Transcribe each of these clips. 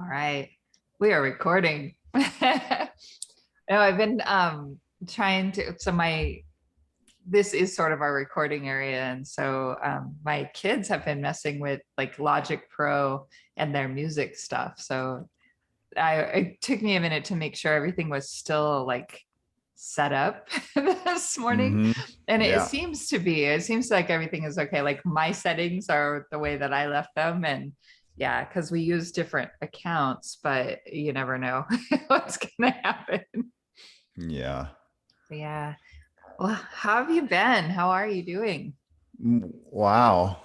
All right. We are recording. No, I've been trying to, this is sort of our recording area. And so my kids have been messing with like Logic Pro and their music stuff. So it took me a minute to make sure everything was still like set up this morning. Mm-hmm. And it Yeah. seems like everything is okay. Like my settings are the way that I left them. And yeah, because we use different accounts, but you never know what's gonna happen. Yeah. Yeah. Well, how have you been? How are you doing? Wow.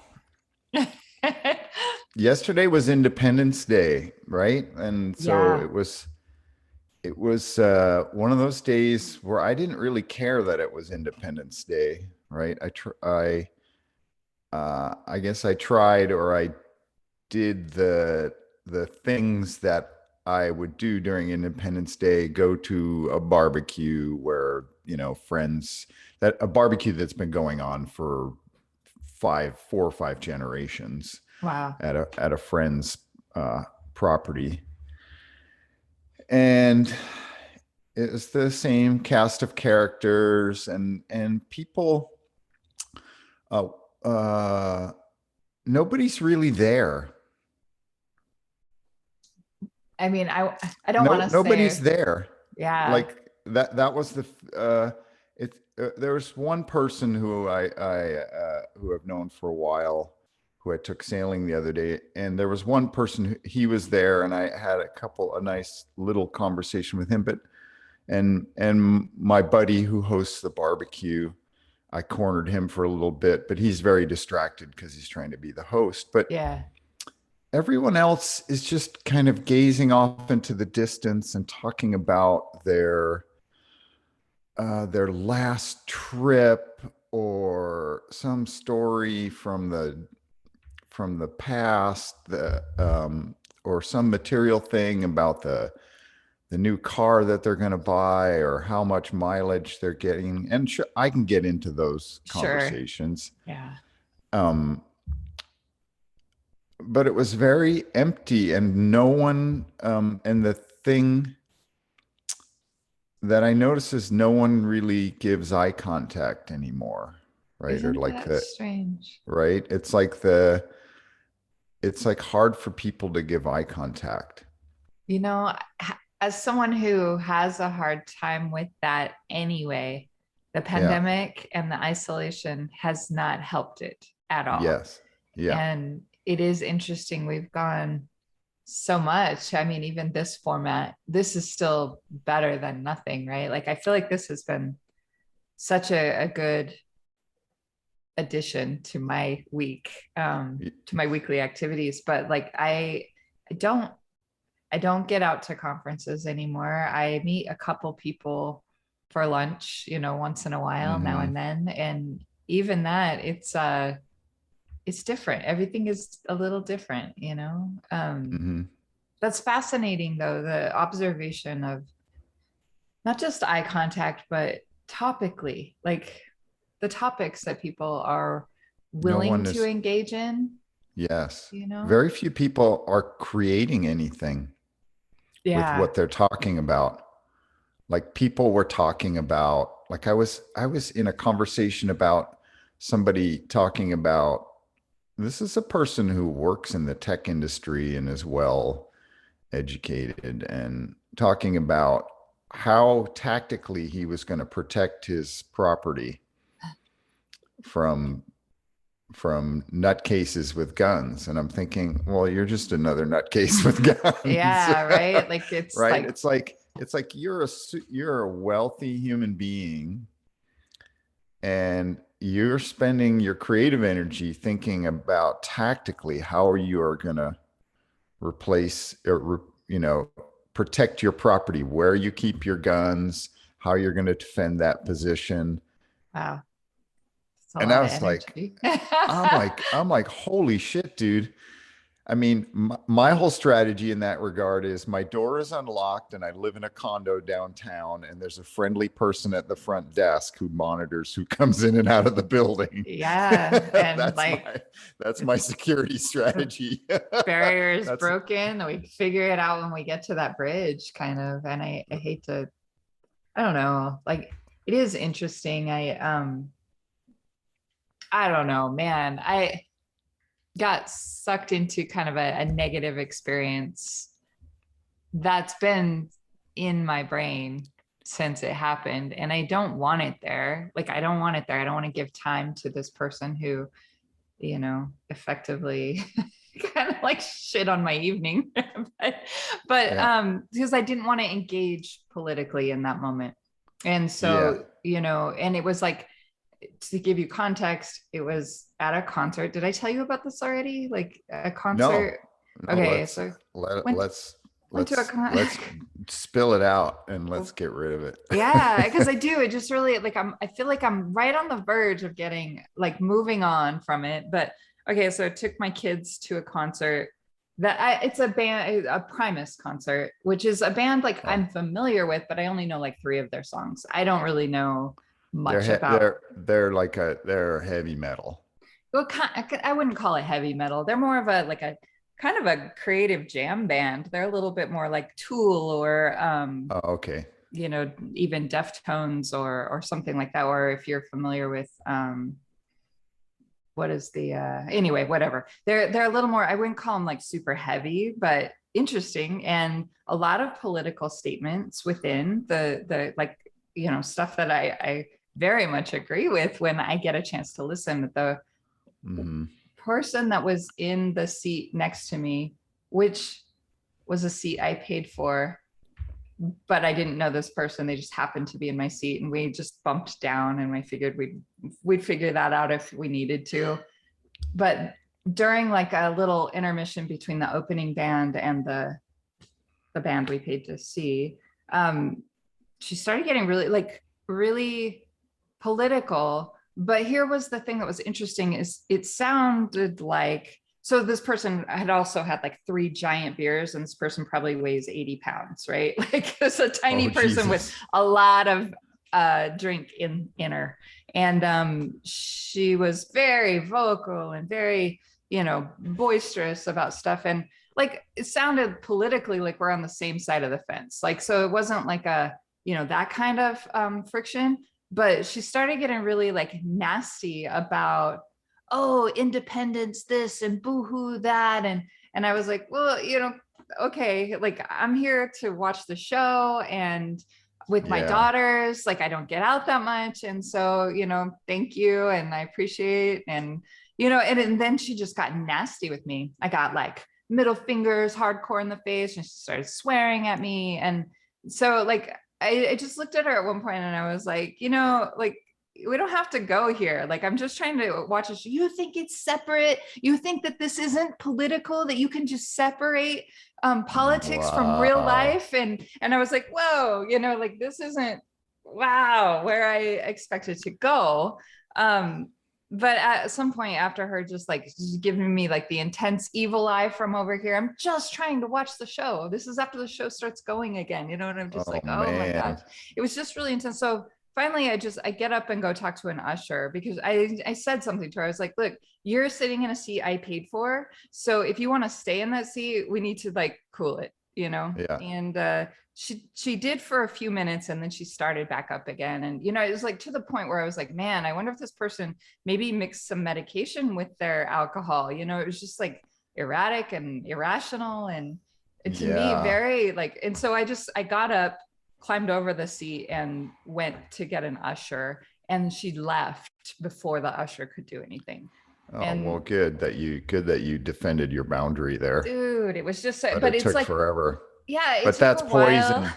Yesterday was Independence Day, right? And so Yeah. it was one of those days where I didn't really care that it was Independence Day, right? I guess I tried, or I did the things that I would do during Independence Day, go to a barbecue where, friends, that a barbecue that's been going on for 4 or 5 generations Wow. at a friend's property. And it's the same cast of characters and people. Uh, uh, Nobody's really there. I mean, I don't want No, to nobody's say, there. yeah, Like that was the there was one person who I who I've known for a while, who I took sailing the other day, and there was one person he was there, and I had a nice little conversation with him. But and my buddy who hosts the barbecue, I cornered him for a little bit, but he's very distracted because he's trying to be the host. But yeah, everyone else is just kind of gazing off into the distance and talking about their last trip, or some story from the past, or some material thing about the new car that they're going to buy, or how much mileage they're getting. And sure, I can get into those sure. conversations. Yeah. Um, but it was very empty, and no one, and the thing that I notice is no one really gives eye contact anymore, right? Or Isn't like that strange? right? It's like hard for people to give eye contact. You know, as someone who has a hard time with that anyway, the Yeah. pandemic and the isolation has not helped it at all. Yes. Yeah. And it is interesting. We've gone so much. I mean, even this format, this is still better than nothing, right? Like, I feel like this has been such a good addition to my week, to my weekly activities. But like, I don't I don't get out to conferences anymore. I meet a couple people for lunch, once in a while, now Mm-hmm. and then. And even that, it's different. Everything is a little different. Mm-hmm. That's fascinating though, the observation of not just eye contact, but topically, like the topics that people are No willing one to is. engage in, Yes. you know? Very few people are creating anything with Yeah. what they're talking about. Like, people were talking about, like, I was in a conversation about somebody talking about, this is a person who works in the tech industry and is well educated, and talking about how tactically he was going to protect his property from nutcases with guns. And I'm thinking, well, you're just another nutcase with guns. Yeah, right. Like it's Right? like, It's like you're a wealthy human being, and you're spending your creative energy thinking about tactically how you are going to replace, or protect your property, where you keep your guns, how you're going to defend that position. wow, it's a And lot I of was like, energy. I'm like, holy shit, dude. I mean, my whole strategy in that regard is my door is unlocked and I live in a condo downtown and there's a friendly person at the front desk who monitors who comes in and out of the building. Yeah. And That's like my security the strategy. barrier is That's broken, we figure it out when we get to that bridge kind of. And I hate to, I don't know, like it is interesting. I don't know, man. I got sucked into kind of a negative experience that's been in my brain since it happened. And I don't want it there. Like, I don't want it there. I don't want to give time to this person who, effectively kind of like shit on my evening. but yeah. because I didn't want to engage politically in that moment. And Yeah. so, and it was like, to give you context, it was at a concert. Did I tell you about this already? Like a No. concert. No, Okay, so let, went let's went to a let's spill it out and let's get rid of it. yeah, because I do. It just really like I feel like I'm right on the verge of getting like moving on from it. But okay, so I took my kids to a concert it's a band, a Primus concert, which is a band like Oh, I'm familiar with, but I only know like three of their songs. I don't really know they're much about. they're heavy metal. Well, I wouldn't call it heavy metal. They're more of a like a kind of a creative jam band. They're a little bit more like Tool or Oh, okay. even Deftones or something like that. Or if you're familiar with what is the anyway, whatever. They're a little more, I wouldn't call them like super heavy, but interesting, and a lot of political statements within the like, stuff that I very much agree with when I get a chance to listen. The Hmm. person that was in the seat next to me, which was a seat I paid for, but I didn't know this person. They just happened to be in my seat, and we just bumped down, and I figured we'd figure that out if we needed to. But during like a little intermission between the opening band and the band we paid to see, she started getting really political. But here was the thing that was interesting is it sounded like, so this person had also had like three giant beers, and this person probably weighs 80 pounds, right? Like it's a tiny Oh, person with Jesus. a lot of drink in her. And she was very vocal and very, boisterous about stuff. And like it sounded politically like we're on the same side of the fence. Like, so it wasn't like a, that kind of friction. But she started getting really like nasty about, oh, independence this and boohoo that. And I was like, well, okay, like I'm here to watch the show, and with my Yeah. daughters, like I don't get out that much. And so, thank you. And I appreciate, and then she just got nasty with me. I got like middle fingers hardcore in the face, and she started swearing at me. And so like, I just looked at her at one point and I was like, like we don't have to go here. Like, I'm just trying to watch a show. You think it's separate? You think that this isn't political, that you can just separate politics from real Wow. life? And I was like, whoa, like this isn't, wow, where I expected to go. But at some point after her just giving me like the intense evil eye from over here, I'm just trying to watch the show. This is after the show starts going again, and I'm just Oh like, oh my gosh, man. it was just really intense. So finally I get up and go talk to an usher, because I said something to her. I was like, look, you're sitting in a seat I paid for, so if you want to stay in that seat, we need to like cool it, Yeah. and she did for a few minutes, and then she started back up again. And it was like to the point where I was like, man, I wonder if this person maybe mixed some medication with their alcohol. It was just like erratic and irrational, and to me Yeah. very like. And so I got up, climbed over the seat, and went to get an usher, and she left before the usher could do anything. Oh, well, And good that you defended your boundary there, dude, it was just so, but but it it's took like, forever. yeah, it But took that's a while. poison.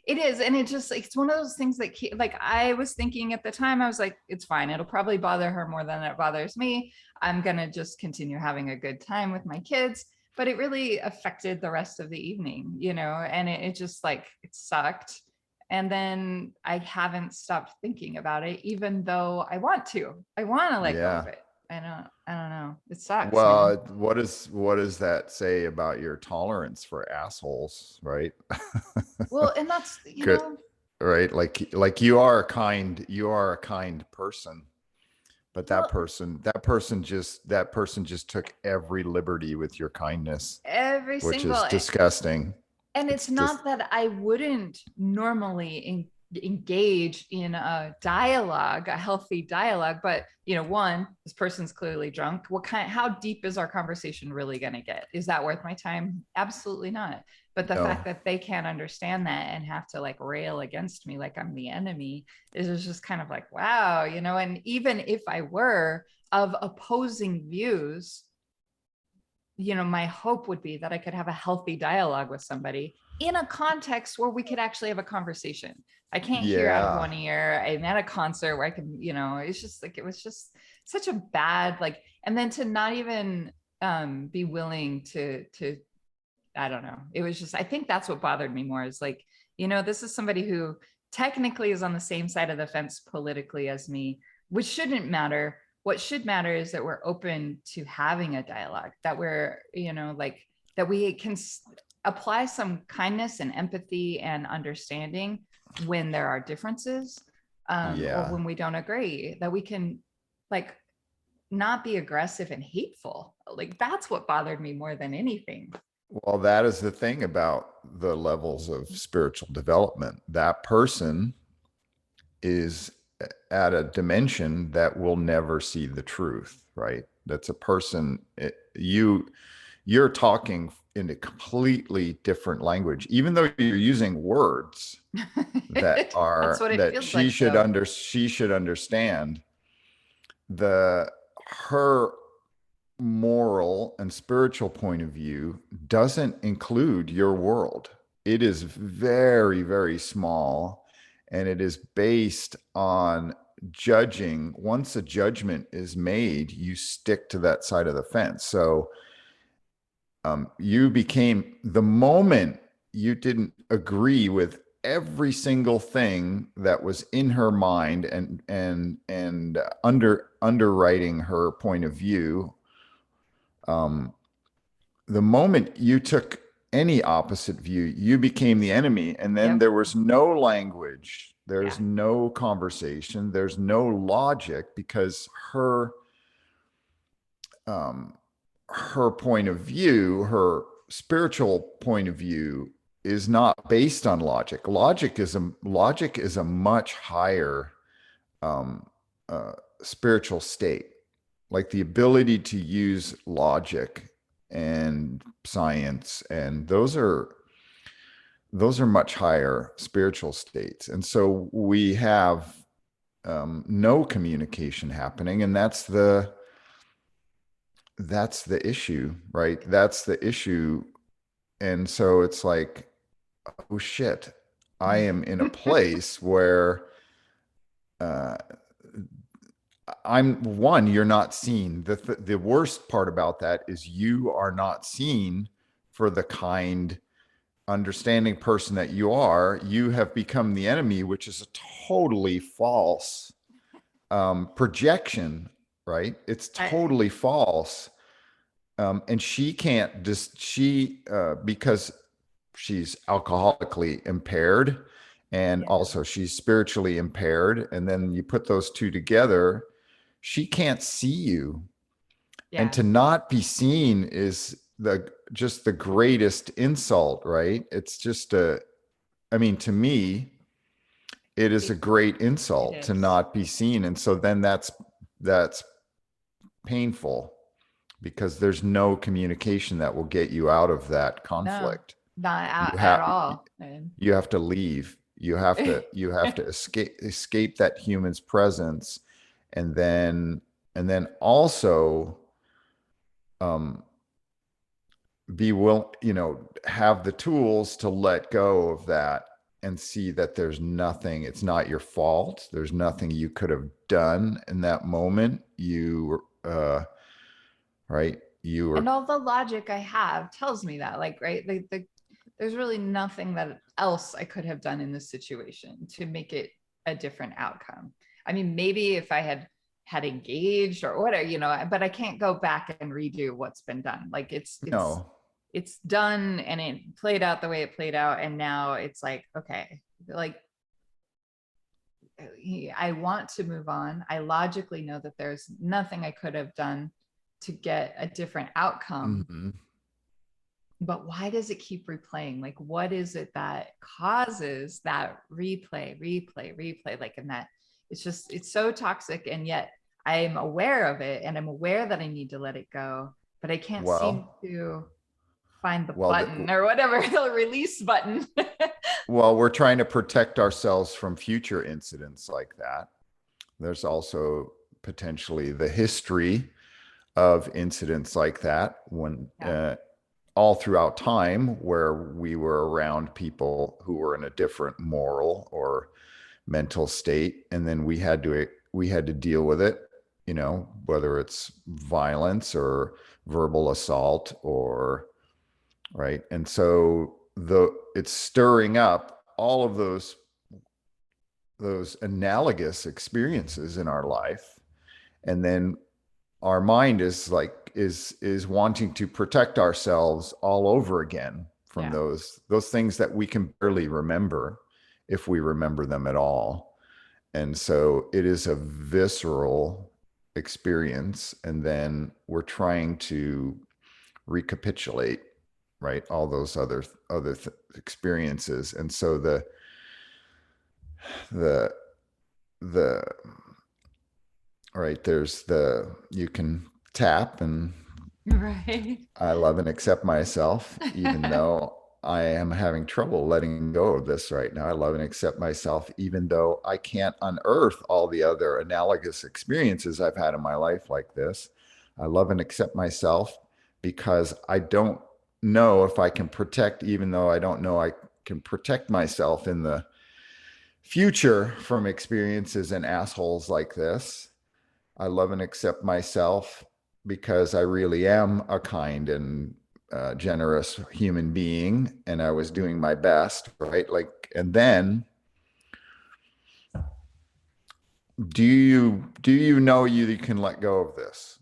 It is. And it's one of those things that like I was thinking at the time, I was like, it's fine. It'll probably bother her more than it bothers me. I'm going to just continue having a good time with my kids. But it really affected the rest of the evening, and it just like, it sucked. And then I haven't stopped thinking about it, even though I want to let go Yeah. of it. I don't know. It sucks, man. Well, what does that say about your tolerance for assholes, right? Well, and that's, Good, right? Like you are a kind person, but well, that person just took every liberty with your kindness, every which single, is disgusting. and it's It's just not that I wouldn't normally engage in a dialogue, a healthy dialogue, but one, this person's clearly drunk. How deep is our conversation really going to get? Is that worth my time? Absolutely not. But the fact no. that they can't understand that and have to like rail against me like I'm the enemy is just kind of like, wow, and even if I were of opposing views, my hope would be that I could have a healthy dialogue with somebody in a context where we could actually have a conversation. I can't hear out of Yeah. one ear. I'm at a concert where I can, it's just like, it was just such a bad, like, and then to not even be willing to, I don't know. It was just, I think that's what bothered me more is like, this is somebody who technically is on the same side of the fence politically as me, which shouldn't matter. What should matter is that we're open to having a dialogue, that we're, like, that we can apply some kindness and empathy and understanding when there are differences, or Yeah. when we don't agree, that we can like not be aggressive and hateful. Like that's what bothered me more than anything. Well, that is the thing about the levels of spiritual development. That person is at a dimension that will never see the truth, right? That's a person, you're talking in a completely different language, even though you're using words That's what it feels like though. she should understand. The her moral and spiritual point of view doesn't include your world. It is very, very small, and it is based on judging. Once a judgment is made, you stick to that side of the fence. So you became, the moment you didn't agree with every single thing that was in her mind and underwriting her point of view, um, the moment you took any opposite view, you became the enemy. And then Yep. there was no language, Yeah. there's no conversation, there's no logic, because um, her point of view, her spiritual point of view, is not based on logic. Logic is a much higher um, uh, spiritual state, like the ability to use logic and science, and those are much higher spiritual states. And so we have no communication happening, and that's the issue, right? That's the issue. And so it's like, oh shit, I am in a place where uh, I'm one, you're not seen. The worst part about that is you are not seen for the kind, understanding person that you are. You have become the enemy, which is a totally false projection, right? It's I, totally false. And she can't just, because she's alcoholically impaired, and yeah. also she's spiritually impaired. And then you put those two together, she can't see you. And Yeah. to not be seen is just the greatest insult, right? It's just I mean, to me, it is a It, great it insult to is. not be seen. And so then that's painful, because there's no communication that will get you out of that No, conflict. not You at have all. And you have to leave. You have to escape that human's presence, and then also um be will have the tools to let go of that and see that there's nothing, it's not your fault, there's nothing you could have done in that moment. Right, you and were all the logic I have tells me that, like, right, there's really nothing that else I could have done in this situation to make it a different outcome. I mean, maybe if I had had engaged or whatever, but I can't go back and redo what's been done. Like No. it's done and it played out the way it played out. And now it's like, okay, like I want to move on. I logically know that there's nothing I could have done to get a different outcome. Mm-hmm. But why does it keep replaying? Like, what is it that causes that replay? Like, and that it's so toxic. And yet I'm aware of it and I'm aware that I need to let it go, but I can't seem Well, to find the well, button or whatever, the release button. well, we're trying to protect ourselves from future incidents like that. There's also potentially the history of incidents like that when Yeah. all throughout time where we were around people who were in a different moral or mental state, and then we had to deal with it, whether it's violence or verbal assault or right. And so it's stirring up all of those analogous experiences in our life, and then our mind is wanting to protect ourselves all over again from Yeah. those things that we can barely remember, if we remember them at all. And so it is a visceral experience, and then we're trying to recapitulate, right, all those other experiences. And so the the right, there's you can tap and Right. I love and accept myself, even though I am having trouble letting go of this right now. I love and accept myself, even though I can't unearth all the other analogous experiences I've had in my life like this. I love and accept myself because I don't know if I can protect, even though I don't know I can protect myself in the future from experiences and assholes like this. I love and accept myself because I really am a kind and generous human being, and I was doing my best, right? Like, and then, do you know you can let go of this?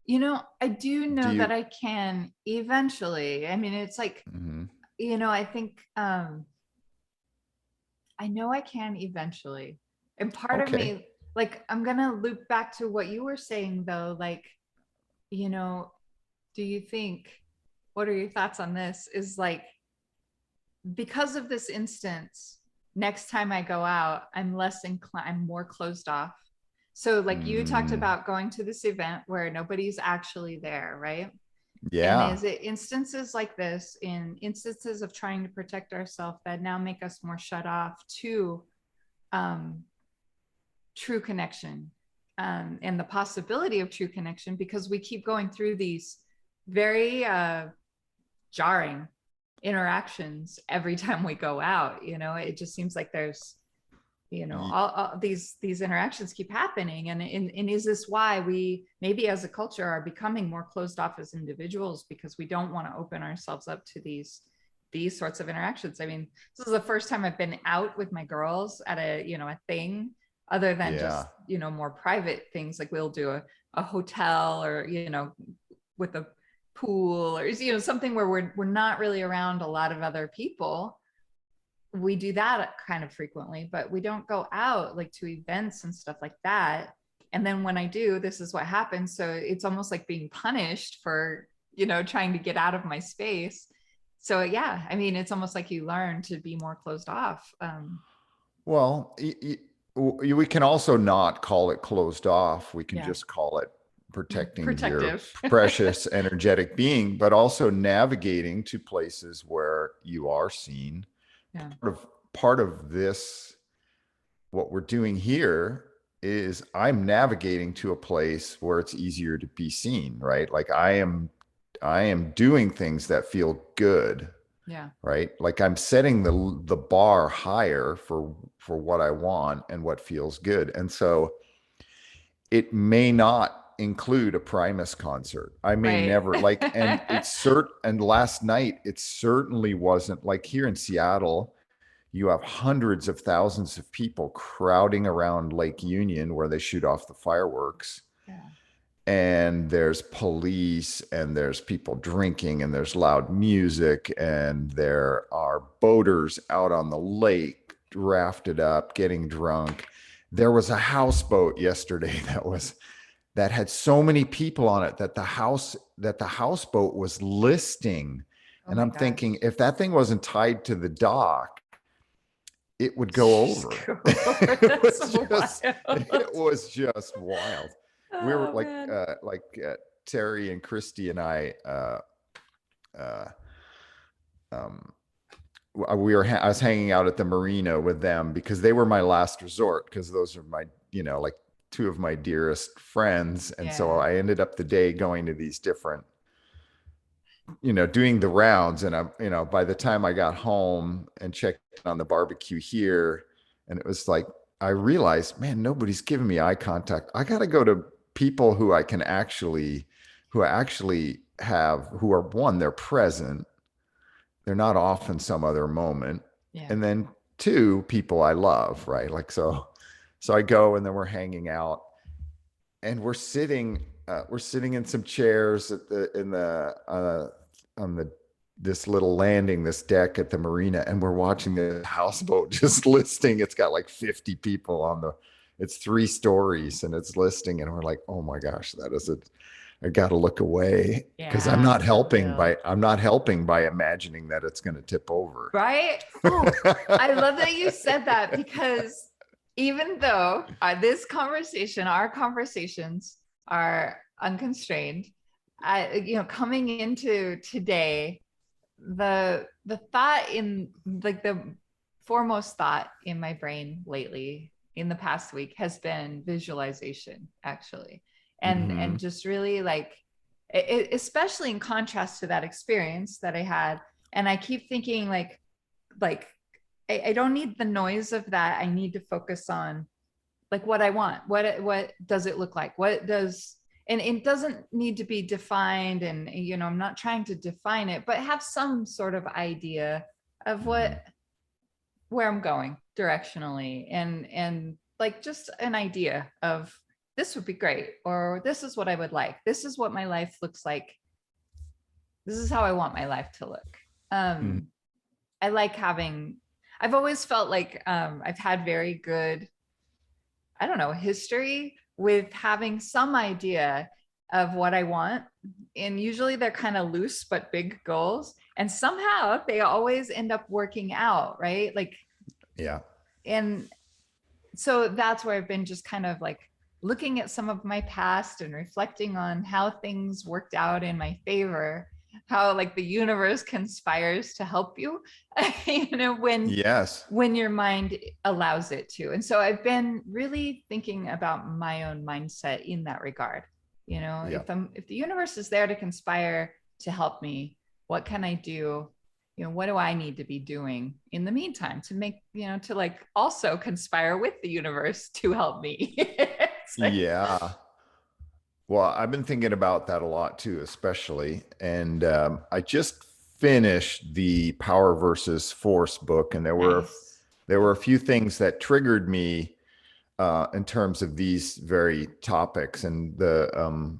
I do Do know that you? I can eventually. I mean, it's like, Mhm. I think I know I can eventually. And part of Okay. me, like, I'm gonna loop back to what you were saying though, like, you know, do you think, what are your thoughts on this? Is like, because of this instance, next time I go out, I'm less inclined, I'm more closed off. So, like you talked Mm, about going to this event where nobody's actually there, right? And yeah. is it instances like this, in instances of trying to protect ourselves, that now make us more shut off to um, true connection, and the possibility of true connection, because we keep going through these very jarring interactions every time we go out. It just seems like there's Y- all these interactions keep happening, and is this why we maybe as a culture are becoming more closed off as individuals, because we don't want to open ourselves up to these sorts of interactions? I mean, this is the first time I've been out with my girls at a thing, other than Yeah. just more private things, like we'll do a hotel, or with a pool, or something where we're not really around a lot of other people. We do that kind of frequently, but we don't go out like to events and stuff like that. And then when I do, this is what happens. So it's almost like being punished for, trying to get out of my space. So yeah, I mean, it's almost like you learn to be more closed off. Well, we can also not call it closed off. We can Yeah. just call it protecting your Protective. precious energetic being, but also navigating to places where you are seen. Yeah. Part of this, what we're doing here, is I'm navigating to a place where it's easier to be seen, right? Like I am doing things that feel good, Yeah. right? Like I'm setting the bar higher for what I want and what feels good. And so it may not include a Primus concert. I may Right. never like, and last night it certainly wasn't like here in Seattle. you have hundreds of thousands of people crowding around Lake Union where they shoot off the fireworks. Yeah. And there's police and there's people drinking and there's loud music and there are boaters out on the lake rafted up getting drunk. There was a houseboat yesterday that had so many people on it that the houseboat was listing. Oh And my I'm gosh. thinking, if that thing wasn't tied to the dock, it would go Just over. go over. That's so It wild. was just wild. We were Oh man. Terry and Christy and I, uh, um, I was hanging out at the marina with them because they were my last resort, because those are my, like two of my dearest friends. And so Yeah. I ended up the day going to these different, doing the rounds. And by the time I got home and checked on the barbecue here, and it was like, I realized, man, nobody's giving me eye contact. I got to go to people who I actually have, who are, one, they're present. They're not off in some other moment. Yeah. And then two, people I love, right? Like, so I go, and then we're hanging out, and we're sitting in some chairs on this little landing, this deck at the marina, and we're watching the houseboat just listing. It's got like 50 people it's 3 stories, and it's listing, and we're like, oh my gosh, I got to look away, because Yeah. I'm not helping by imagining that it's going to tip over. Right? Oh, I love that you said that, because even though our conversations are unconstrained, coming into today, the thought in like the foremost thought in my brain lately in the past week has been visualization, actually. And just really like especially in contrast to that experience that I had. And I keep thinking like I don't need the noise of that. I need to focus on like what I want. What does it look like? And it doesn't need to be defined. And, I'm not trying to define it, but have some sort of idea of where I'm going directionally, and like just an idea of this would be great, or this is what I would like. This is what my life looks like. This is how I want my life to look. I like I've always felt like I've had very good, I don't know, history with having some idea of what I want. And usually they're kind of loose but big goals. And somehow they always end up working out, right? Like, yeah. And so that's where I've been just kind of like looking at some of my past and reflecting on how things worked out in my favor, how like the universe conspires to help you, when your mind allows it to. And so I've been really thinking about my own mindset in that regard. If the universe is there to conspire to help me, what can I do? What do I need to be doing in the meantime to make, to like also conspire with the universe to help me? Yeah. Well, I've been thinking about that a lot too, especially. And I just finished the Power versus Force book, and there were a few things that triggered me in terms of these very topics, and and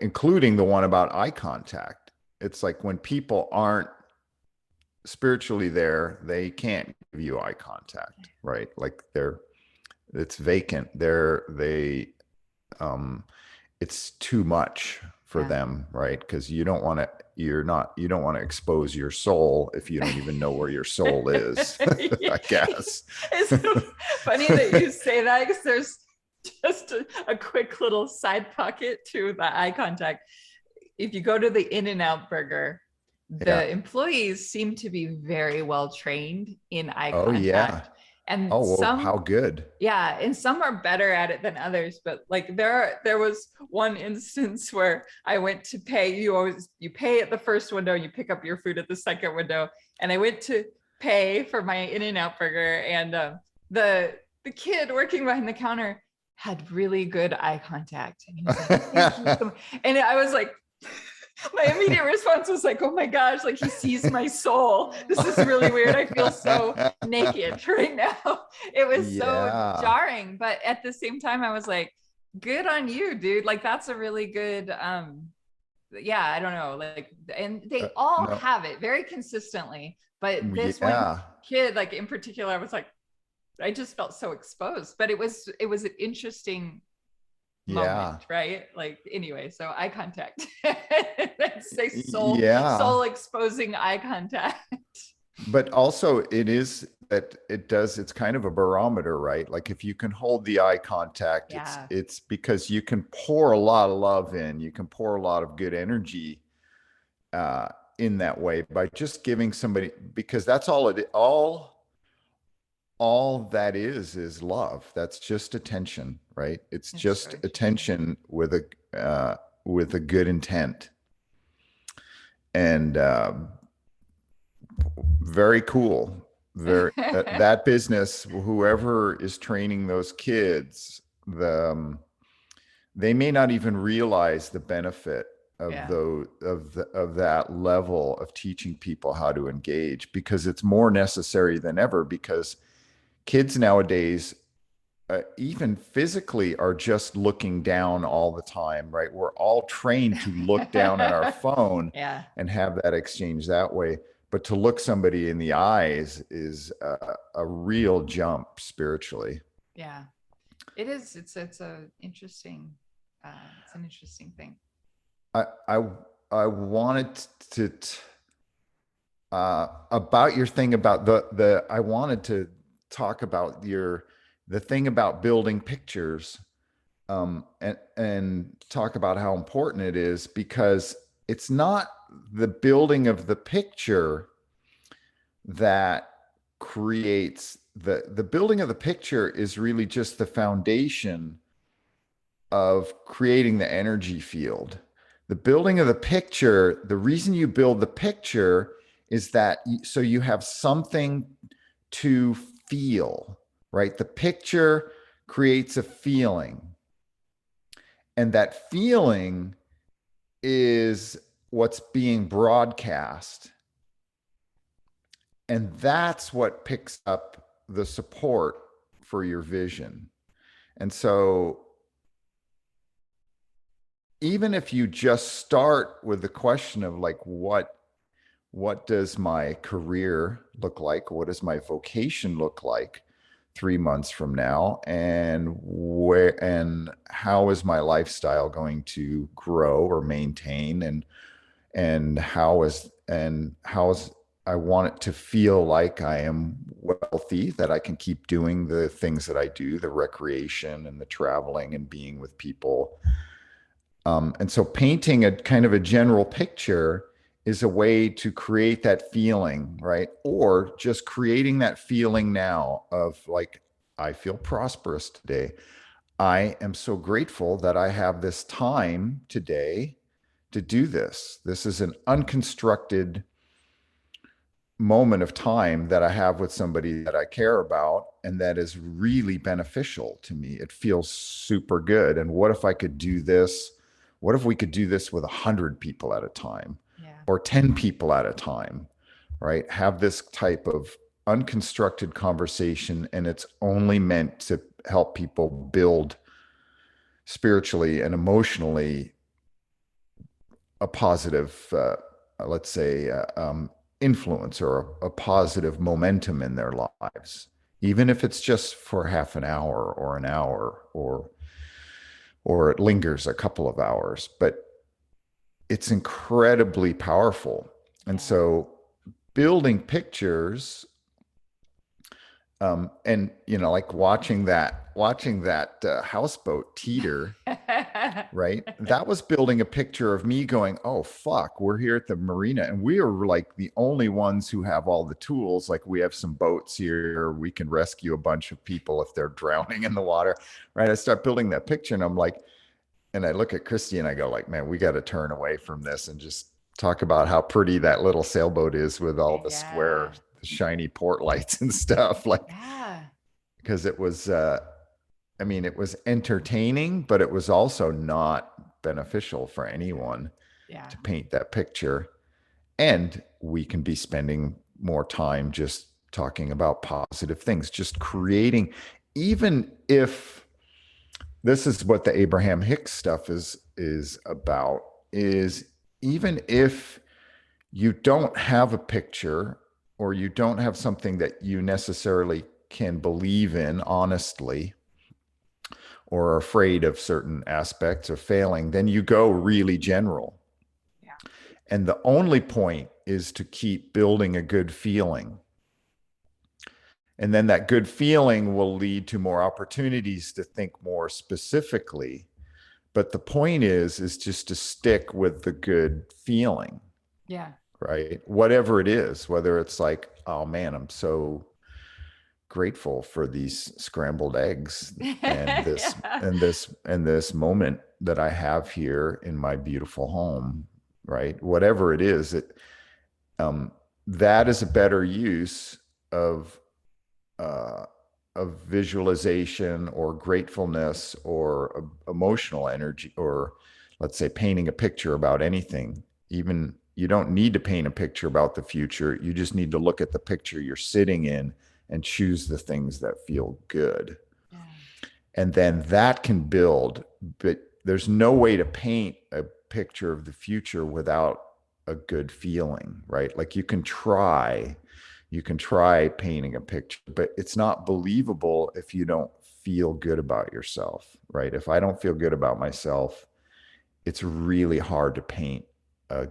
including the one about eye contact. It's like when people aren't spiritually there, they can't give you eye contact, right? Like it's vacant. It's too much for them, right? Because you don't want to expose your soul if you don't even know where your soul is. I guess. It's so funny that you say that, because there's just a quick little side pocket to the eye contact. If you go to the In-N-Out burger, the employees seem to be very well trained in eye contact. Yeah. And how good. Yeah. And some are better at it than others. But like there was one instance where I went to pay. You pay at the first window, you pick up your food at the second window. And I went to pay for my In-N-Out burger. And the kid working behind the counter had really good eye contact. And he was like, thank you so much. And I was like, My immediate response was like, oh my gosh, like he sees my soul. This is really weird. I feel so naked right now. It was so Yeah. jarring. But at the same time, I was like, good on you, dude. Like that's a really good yeah, I don't know. Like, and they all No. have it very consistently. But this one Yeah. kid, like in particular, I was like, I just felt so exposed. But it was an interesting moment, Yeah. right? Like anyway, so eye contact. Say Yeah. soul exposing eye contact. But also it is that it does, it's kind of a barometer, right? Like if you can hold the eye contact, Yeah. it's because you can pour a lot of love in, you can pour a lot of good energy uh in that way by just giving somebody, because that's all that is love. That's just attention, right? It's It's just so true. attention with a good intent. And very cool. Very that business, whoever is training those kids, they may not even realize the benefit of Yeah. of that level of teaching people how to engage, because it's more necessary than ever, because kids nowadays, even physically, are just looking down all the time, right? We're all trained to look down at our phone Yeah. and have that exchange that way. But to look somebody in the eyes is a real jump spiritually. Yeah. It is. It's a interesting it's an interesting thing. I I, I wanted to about your thing about the I wanted to talk about the thing about building pictures, and talk about how important it is, because it's not the building of the picture that creates the building of the picture is really just the foundation of creating the energy field. The building of the picture, the reason you build the picture is that so you have something to feel, right? The picture creates a feeling, and that feeling is what's being broadcast. And that's what picks up the support for your vision. And so, even if you just start with the question of like, what does my career look like? What does my vocation look like 3 months from now? And how is my lifestyle going to grow or maintain? And how is I want it to feel like I am wealthy, that I can keep doing the things that I do, the recreation and the traveling and being with people. And so painting a kind of a general picture is a way to create that feeling, right? Or just creating that feeling now of like, I feel prosperous today. I am so grateful that I have this time today to do this. This is an unconstructed moment of time that I have with somebody that I care about and that is really beneficial to me. It feels super good. And what if I could do this? What if we could do this with 100 people at a time Yeah. or 10 people at a time, right? Have this type of unconstructed conversation, and it's only meant to help people build spiritually and emotionally a positive, let's say, influence or a positive momentum in their lives, even if it's just for half an hour or an hour, or it lingers a couple of hours. But it's incredibly powerful. And Yeah. so, building pictures, and like watching that houseboat teeter, right? That was building a picture of me going, oh, fuck, we're here at the marina. And we are like the only ones who have all the tools. Like, we have some boats here. We can rescue a bunch of people if they're drowning in the water, right? I start building that picture, and I'm like, and I look at Christy and I go like, man, we got to turn away from this and just talk about how pretty that little sailboat is with all the square, Yeah. shiny port lights and stuff. Like, Yeah. because it was, I mean, it was entertaining, but it was also not beneficial for anyone. Yeah. to paint that picture. And we can be spending more time just talking about positive things, just creating, even if this is what the Abraham Hicks stuff is about, is even if you don't have a picture or you don't have something that you necessarily can believe in honestly, or are afraid of certain aspects of failing, then you go really general. Yeah. And the only point is to keep building a good feeling. And then that good feeling will lead to more opportunities to think more specifically. But the point is just to stick with the good feeling, Yeah. right? Whatever it is, whether it's like, oh man, I'm so grateful for these scrambled eggs and this Yeah. and this and this moment that I have here in my beautiful home, right? Whatever it is, um, that is a better use of uh, of visualization or gratefulness or emotional energy, or let's say painting a picture about anything. Even you don't need to paint a picture about the future. You just need to look at the picture you're sitting in and choose the things that feel good. Yeah. And then that can build, but there's no way to paint a picture of the future without a good feeling, right? Like you can try painting a picture, but it's not believable if you don't feel good about yourself, right? If I don't feel good about myself, it's really hard to paint a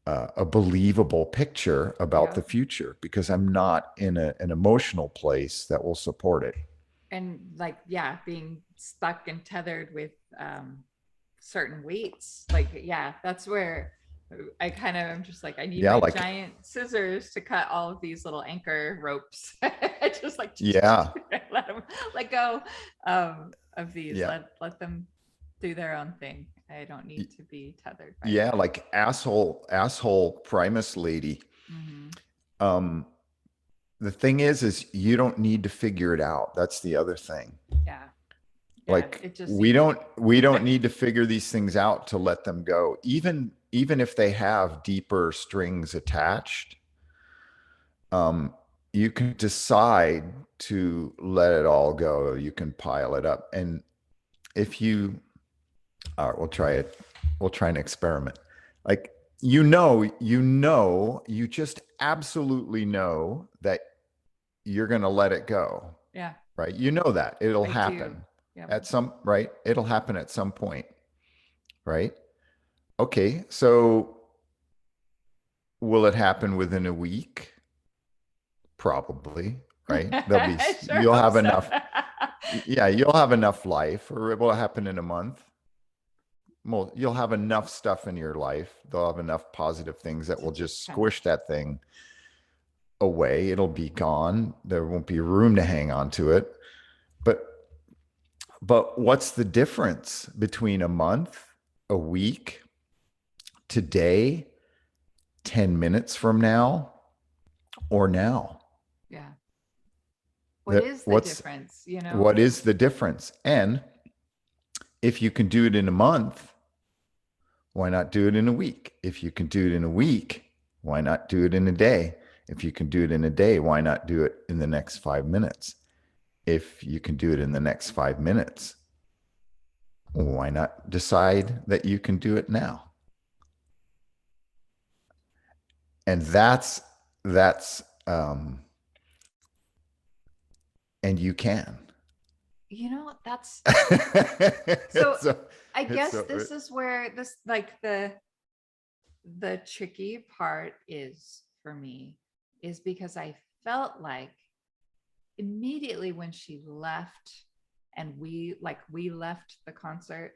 a, a believable picture about Yeah. the future because I'm not in an emotional place that will support it. And like, yeah, being stuck and tethered with certain weights. Like, yeah, that's where I kind of am just like, I need Yeah, my like giant scissors to cut all of these little anchor ropes. I just like yeah, let them let go of these. yeah, Let them do their own thing. I don't need to be tethered by yeah, them. like asshole Primus lady. Mm-hmm. Um, the thing is you don't need to figure it out. That's the other thing. Yeah. Yeah. Like It just we seems. don't need to figure these things out to let them go. Even if they have deeper strings attached, you can decide to let it all go. You can pile it up. And if you all right, we'll try it. We'll try an experiment. Like you just absolutely know that you're going to let it go, Yeah, right? You know that it'll I do. happen Yeah. at some, right? It'll happen at some point, right? Okay, so will it happen within a week? Probably, right? I sure You'll hope have so. enough, yeah, you'll have enough life, or it will happen in a month. Well, you'll have enough stuff in your life. They'll have enough positive things that To will just just kind of. squish that thing away. It'll be gone. There won't be room to hang on to it. But what's the difference between a month, a week, today, 10 minutes from now, or now? Yeah. What That is the difference? what is the difference? And if you can do it in a month, why not do it in a week? If you can do it in a week, why not do it in a day? If you can do it in a day, why not do it in the next 5 minutes? If you can do it in the next 5 minutes, why not decide that you can do it now? And that's and you can. That's so. it's so I it's guess so this is where this like the tricky part is for me is because I felt like immediately when she left and we left the concert,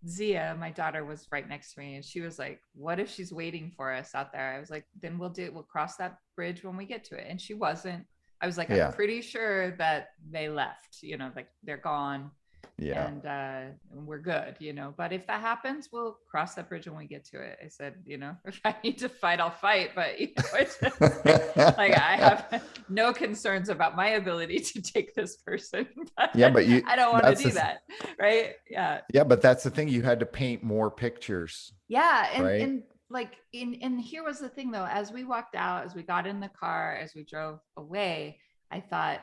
Zia, my daughter, was right next to me and she was like, what if she's waiting for us out there? I was like, then we'll cross that bridge when we get to it. And she wasn't. I was like, I'm yeah. pretty sure that they left, like they're gone. Yeah. and we're good, you know. But if that happens, we'll cross that bridge when we get to it. I said, you know, if I need to fight, I'll fight, but you know, it's just like I have no concerns about my ability to take this person, but Yeah, but I don't want to that's do that, right? Yeah, yeah, but that's the thing. You had to paint more pictures, yeah, right? and like and here was the thing though, as we walked out, as we got in the car, as we drove away, I thought,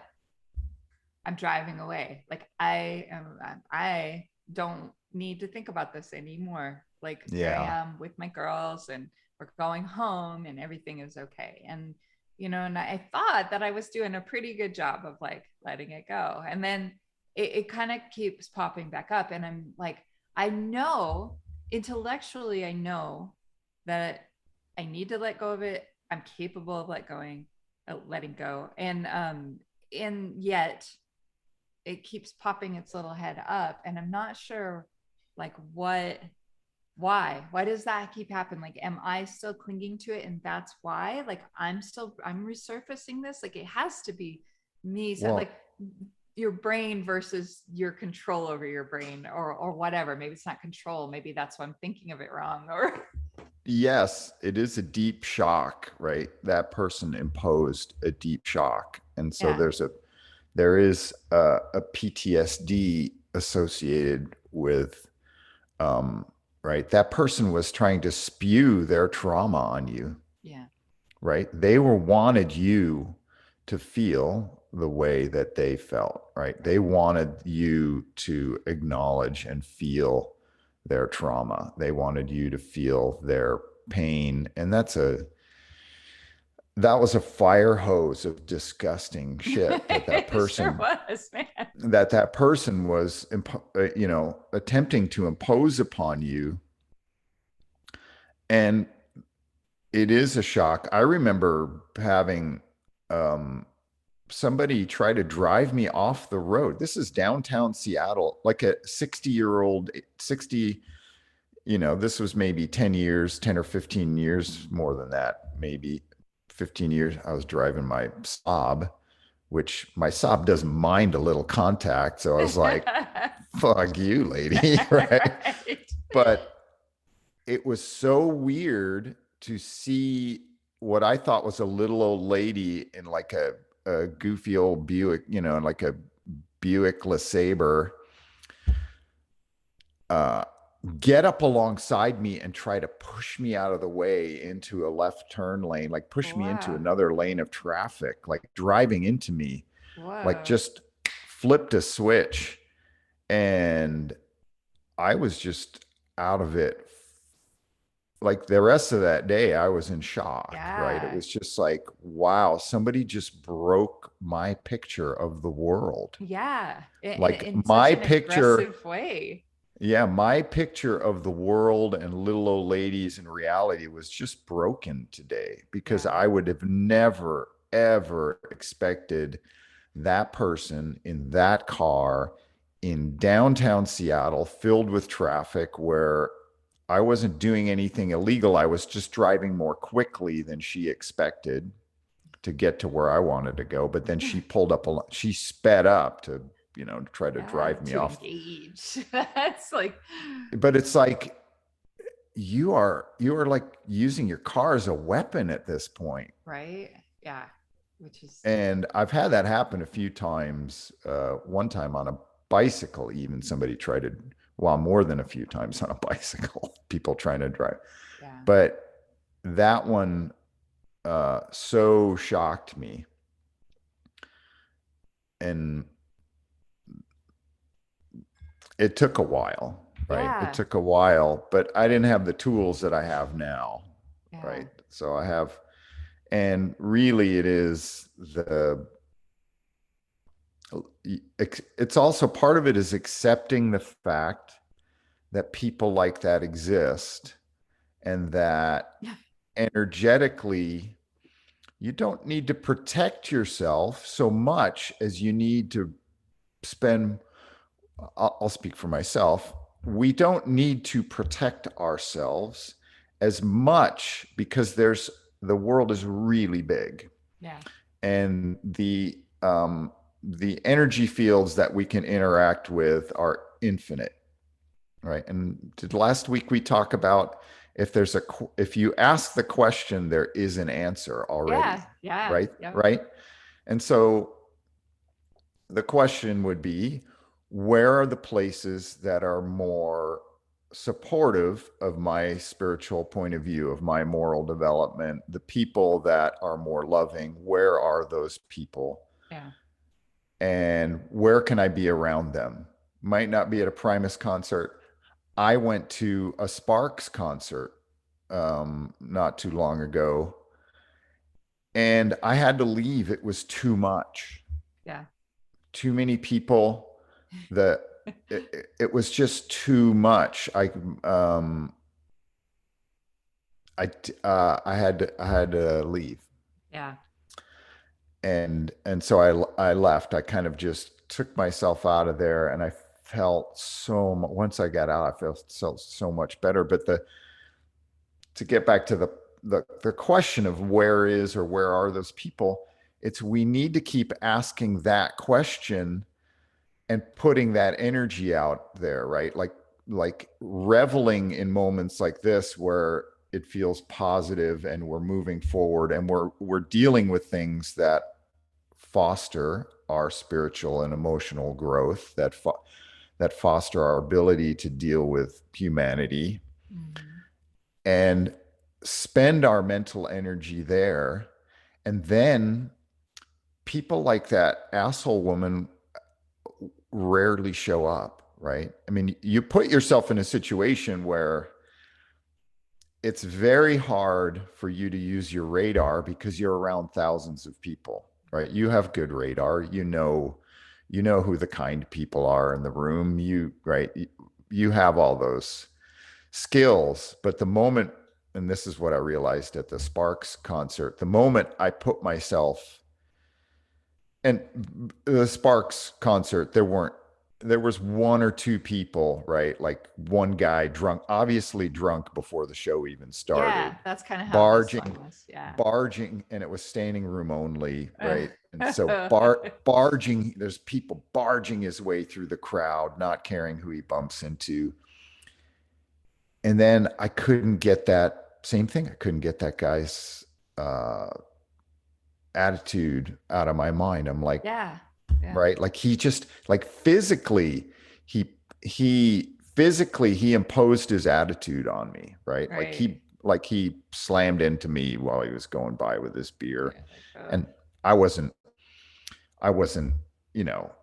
I'm driving away. Like I don't need to think about this anymore. Like here I Yeah. am with my girls and we're going home and everything is okay. And you know, and I thought that I was doing a pretty good job of like letting it go. And then it kind of keeps popping back up. And I'm like, I know intellectually, I know that I need to let go of it. I'm capable of letting go. And yet it keeps popping its little head up, and I'm not sure like why does that keep happening? Like, am I still clinging to it and that's why, like, I'm resurfacing this? Like, it has to be me. So, like, Well, your brain versus your control over your brain, or whatever. Maybe it's not control, maybe that's why I'm thinking of it wrong, or yes, it is a deep shock, right? That person imposed a deep shock. And so yeah, there is a PTSD associated with right? That person was trying to spew their trauma on you, yeah, right? They were wanted you to feel the way that they felt, right? They right, wanted you to acknowledge and feel their trauma. They wanted you to feel their pain. And that was a fire hose of disgusting shit it sure was, man. that person was, attempting to impose upon you. And it is a shock. I remember having um, somebody try to drive me off the road. This is downtown Seattle, like a 60-year-old, 60, this was maybe 10 years, 10 or 15 years more than that, maybe 15 years. I was driving my Saab, which my Saab doesn't mind a little contact. So I was like, fuck you, lady. Right. Right. But it was so weird to see what I thought was a little old lady in like a goofy old Buick, in like a Buick LeSabre, uh, get up alongside me and try to push me out of the way into a left turn lane, like push me into Wow. another lane of traffic, like driving into me, like Whoa. just flipped a switch. And I was just out of it. Like the rest of that day, I was in shock, right? It Yeah. was just like, wow, somebody just broke my picture of the world. Yeah. Like In such my an picture, aggressive way. yeah, my picture of the world and little old ladies in reality was just broken today because Yeah. I would have never, ever expected that person in that car in downtown Seattle filled with traffic where I wasn't doing anything illegal. I was just driving more quickly than she expected to get to where I wanted to go. But then she pulled up, she sped up to, to try to Yeah. drive me To off. engage. That's like, But it's like, you are like using your car as a weapon at this point. right. Yeah. Which is, And I've had that happen a few times. One time on a bicycle, even somebody tried to, well, more than a few times on a bicycle, people trying to drive. yeah. But that one so shocked me. And it took a while, right? It Yeah. took a while, but I didn't have the tools that I have now, Yeah. right? So I have, and really it is it's also part of it is accepting the fact that people like that exist and that Yeah. energetically you don't need to protect yourself so much as you need to spend. I'll speak for myself. We don't need to protect ourselves as much because the world is really big, Yeah. and the energy fields that we can interact with are infinite, right? And did last week we talk about if you ask the question, there is an answer already, Yeah. Yeah. right? Yep. Right. And so the question would be, where are the places that are more supportive of my spiritual point of view, of my moral development, the people that are more loving? Where are those people? Yeah. And where can I be around them? Might not be at a Primus concert. I went to a Sparks concert not too long ago, and I had to leave. It was too much, Yeah. too many people. That it was just too much. Um, I had to leave, Yeah. and so I left. I kind of just took myself out of there, and I felt once I got out, I felt so much better. But to get back to the question of where is or where are those people, it's we need to keep asking that question and putting that energy out there, right? Like reveling in moments like this where it feels positive and we're moving forward and we're dealing with things that foster our spiritual and emotional growth, that foster our ability to deal with humanity, Mhm. and spend our mental energy there. And then people like that asshole woman rarely show up, right? I mean, you put yourself in a situation where it's very hard for you to use your radar because you're around thousands of people, right? You have good radar. You know who the kind people are in the room. Right? You have all those skills, but the moment, and this is what I realized at the Sparks concert, the moment I put myself, and the Sparks concert, there was one or two people, right? Like one guy drunk, obviously drunk before the show even Yeah. started, That's kind of how this one barging, was. Yeah. barging, and it was standing room only, Uh, right? And so barging, there's people barging his way through the crowd, not caring who he bumps into. And then I couldn't get that same thing. I couldn't get that guy's uh, attitude out of my mind. I'm like, yeah. Yeah. right, like he just like he physically he imposed his attitude on me, right? Right. Like he slammed into me while he was going by with his beer, You're like, oh, and I wasn't I wasn't,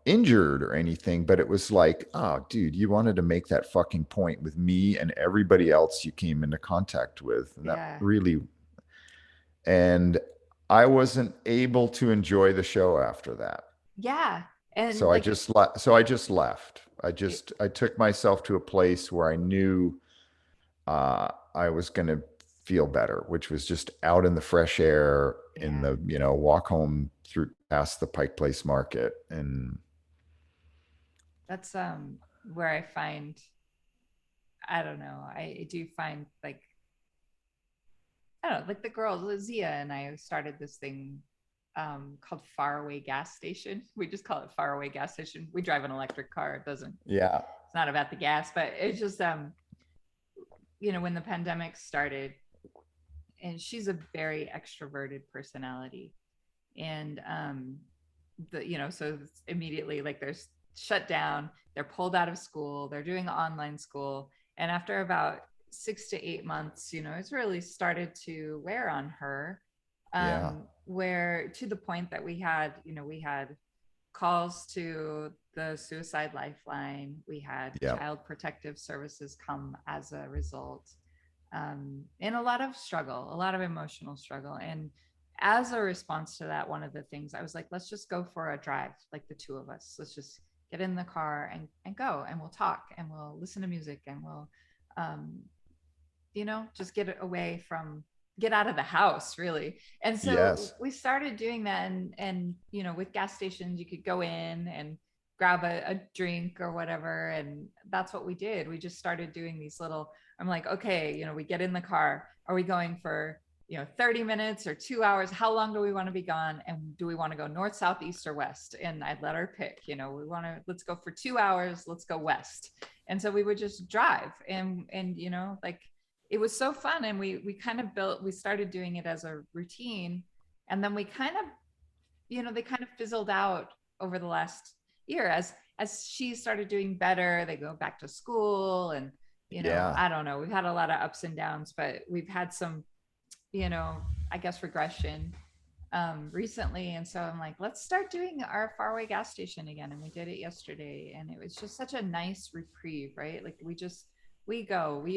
injured or anything, but it was like, oh, dude, you wanted to make that fucking point with me and everybody else you came into contact with. And that yeah. really, and I wasn't able to enjoy the show after that. Yeah. And So I like, just so I just left. it, I took myself to a place where I knew I was going to feel better, which was just out in the fresh air in yeah, the, walk home through past the Pike Place Market. And that's where I find, I don't know, I do find like, I don't know, like the girls, Zia and I started this thing called Faraway Gas Station. We just call it Faraway Gas Station. We drive an electric car. It doesn't, yeah, it's not about the gas, but it's just when the pandemic started, and she's a very extroverted personality. And so immediately, like, there's shut down, they're pulled out of school, they're doing online school, and after about 6 to 8 months, it's really started to wear on her, yeah, where to the point that we had calls to the suicide lifeline, we had yeah, child protective services come as a result, and a lot of struggle, a lot of emotional struggle. And as a response to that, one of the things I was like, let's just go for a drive, like the two of us. Let's just get in the car and go, and we'll talk and we'll listen to music, and we'll, um, just get away from, get out of the house, really. And so yes, we started doing that. And with gas stations, you could go in and grab a drink or whatever. And that's what we did. We just started doing these little, I'm like, okay, we get in the car. Are we going for, 30 minutes or 2 hours. How long do we want to be gone? And do we want to go north, south, east, or west? And I'd let her pick, let's go for 2 hours, let's go west. And so we would just drive and like it was so fun. And we kind of we started doing it as a routine. And then we kind of, they kind of fizzled out over the last year as she started doing better. They go back to school and, Yeah. I don't know, we've had a lot of ups and downs, but we've had some, I guess regression recently. And so I'm like, let's start doing our faraway gas station again. And we did it yesterday. And it was just such a nice reprieve, right? Like we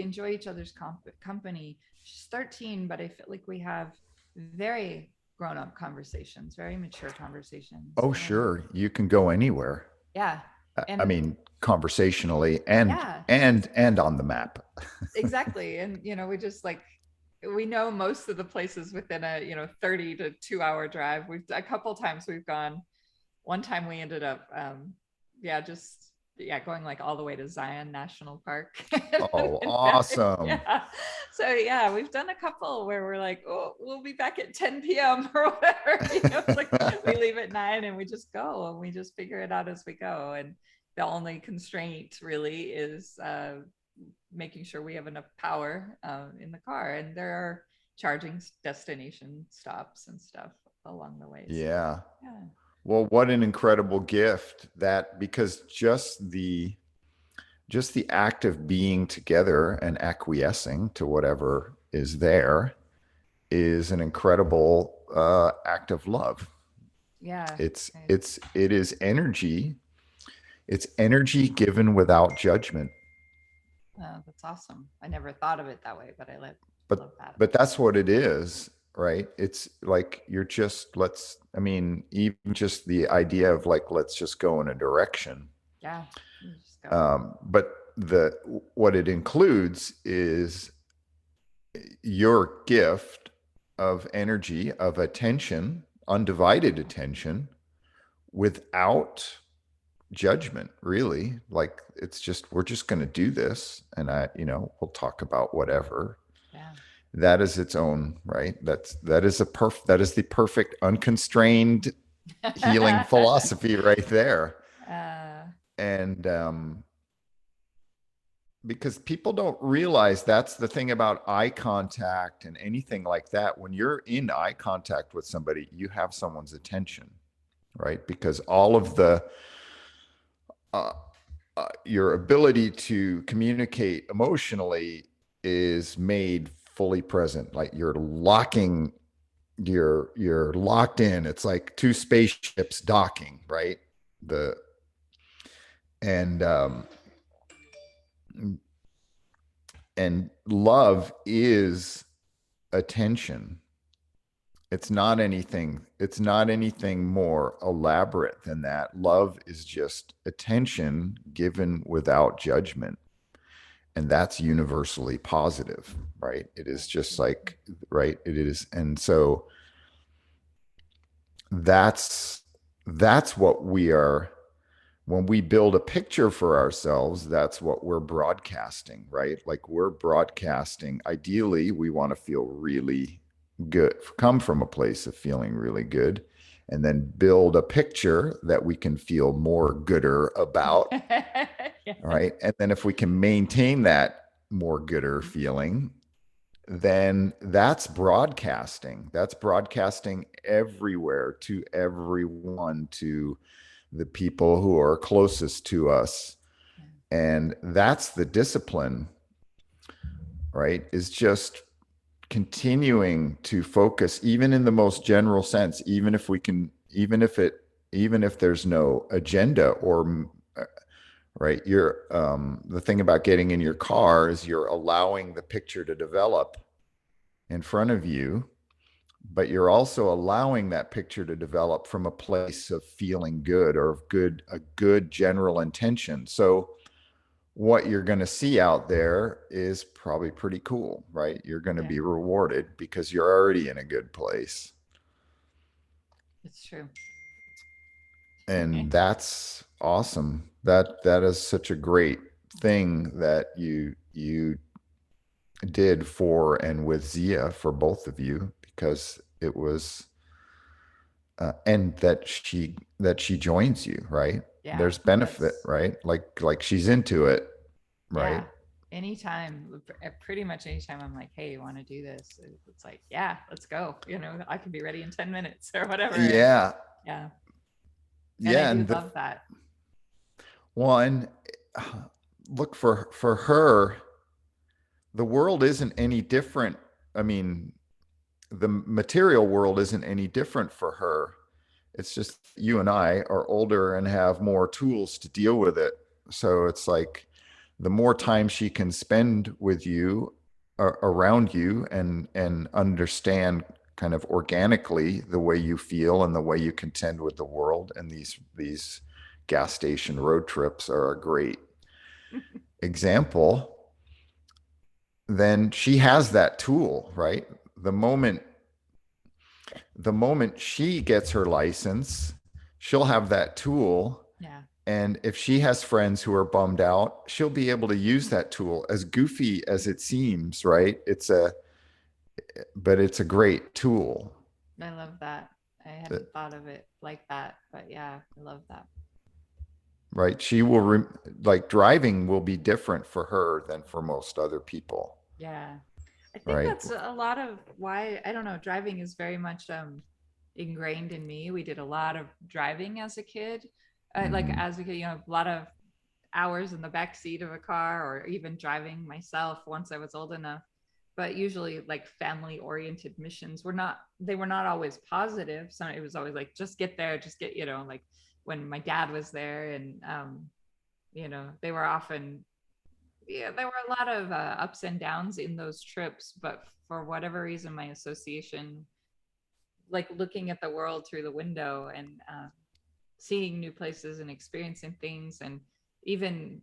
enjoy each other's company. She's 13, but I feel like we have very grown-up conversations, very mature conversations. Oh, sure. You can go anywhere. Yeah. I And mean, conversationally and yeah, and on the map. exactly. And we just like we know most of the places within a 30 to 2 hour drive. We've a couple times we've gone. One time we ended up going like all the way to Zion National Park. Oh, awesome. Yeah. So yeah, we've done a couple where we're like, oh, we'll be back at 10 p.m. or whatever. It's like we leave at 9 and we just go and we just figure it out as we go. And the only constraint really is making sure we have enough power in the car. And there are charging destination stops and stuff along the way. Yeah. So, yeah. Well, what an incredible gift that, because just the act of being together and acquiescing to whatever is there is an incredible act of love. Yeah. It is energy. It's energy given without judgment. Oh, that's awesome. I never thought of it that way, but I love that. But that's what it is, right? It's like even just the idea of like, let's just go in a direction. Yeah. Just go. But what it includes is your gift of energy, of attention, undivided attention, without judgment, really. Like, it's just, we're just going to do this, and we'll talk about whatever. Yeah. That is its own, right? That is the perfect unconstrained healing philosophy right there. And because people don't realize, that's the thing about eye contact and anything like that. When you're in eye contact with somebody, you have someone's attention, right? Because all of the your ability to communicate emotionally is made fully present. Like you're locked in. It's like two spaceships docking, right? And love is attention. It's not anything more elaborate than that. Love is just attention given without judgment. And that's universally positive, right? It is just like, right? It is. And so that's what we are. When we build a picture for ourselves, that's what we're broadcasting, right? Like, we're broadcasting. Ideally, we want to feel really good, come from a place of feeling really good, and then build a picture that we can feel more gooder about. Yeah. Right. And then if we can maintain that more gooder feeling, then that's broadcasting. That's broadcasting everywhere, to everyone, to the people who are closest to us. And that's the discipline, right? Is just continuing to focus, even in the most general sense, even if there's no agenda, or right, the thing about getting in your car is you're allowing the picture to develop in front of you, but you're also allowing that picture to develop from a place of feeling good, or a good general intention. So what you're going to see out there is probably pretty cool, right? You're going to be rewarded because you're already in a good place. It's true. And that's awesome. That is such a great thing that you did for and with Zia for both of you, because it was and that she joins you, right? Yeah, There's benefit, that's right? Like she's into it, right? yeah. Anytime, pretty much anytime I'm like, hey, you want to do this? It's like, yeah, let's go. I can be ready in 10 minutes or whatever. And Yeah. yeah, and I Yeah, do and the love that. one look for her, the world isn't any different. I mean, the material world isn't any different for her. It's just you and I are older and have more tools to deal with it. So it's like the more time she can spend with you, around you, and understand kind of organically the way you feel and the way you contend with the world. And these gas station road trips are a great example. Then she has that tool, right? The moment the moment she gets her license, she'll have that tool. Yeah. And if she has friends who are bummed out, she'll be able to use that tool, as goofy as it seems, right? But it's a great tool. I love that. I That, hadn't thought of it like that, but yeah, I love that. right? She will, like, driving will be different for her than for most other people, Yeah. I think right? that's a lot of why, I don't know, driving is very much ingrained in me. We did a lot of driving as a kid. Like Mm-hmm. as a kid, a lot of hours in the back seat of a car or even driving myself once I was old enough. But usually like family oriented missions they were not always positive. So it was always like, just get there, just get, like when my dad was there and, they were often, yeah, there were a lot of ups and downs in those trips, but for whatever reason, my association, like looking at the world through the window and seeing new places and experiencing things, and even,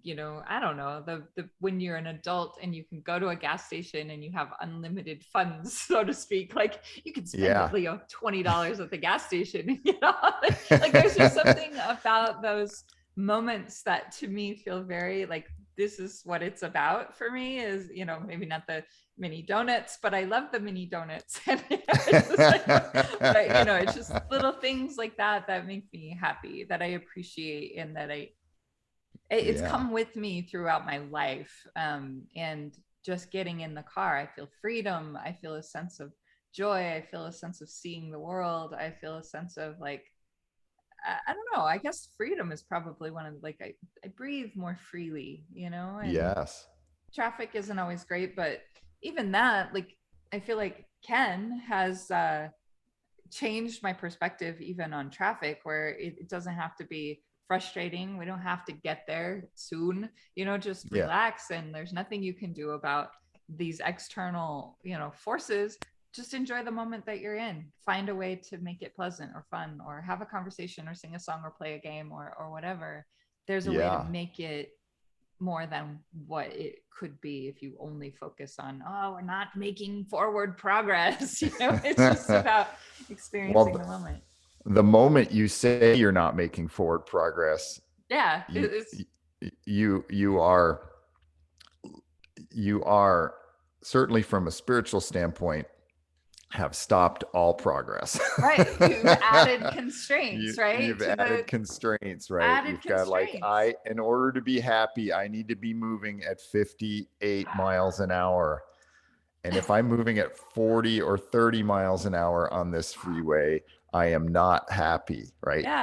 I don't know, the when you're an adult and you can go to a gas station and you have unlimited funds, so to speak, like you can spend Yeah. $20 at the gas station, like there's just something about those moments that to me feel very like, this is what it's about for me, is, maybe not the mini donuts, but I love the mini donuts. And it's just like, but it's just little things like that that make me happy, that I appreciate, and that it's Yeah. come with me throughout my life. And just getting in the car, I feel freedom. I feel a sense of joy. I feel a sense of seeing the world. I feel a sense of like, I don't know. I guess freedom is probably one of like, I breathe more freely, and Yes. traffic isn't always great, but even that, like, I feel like Ken has changed my perspective even on traffic, where it doesn't have to be frustrating. We don't have to get there soon, just Yeah. relax. And there's nothing you can do about these external, forces. Just enjoy the moment that you're in. Find a way to make it pleasant or fun, or have a conversation or sing a song or play a game or whatever. There's a way to Yeah. make it more than what it could be if you only focus on, oh, we're not making forward progress. It's just about experiencing the Well, moment. the moment you say you're not making forward progress, Yeah, you it's you you are you are certainly, from a spiritual standpoint, have stopped all progress. right. You've added constraints, right, You've to the added constraints, right? added You've got, like, constraints. in order to be happy, I need to be moving at 58 miles an hour. And if I'm moving at 40 or 30 miles an hour on this freeway, I am not happy, right? Yeah.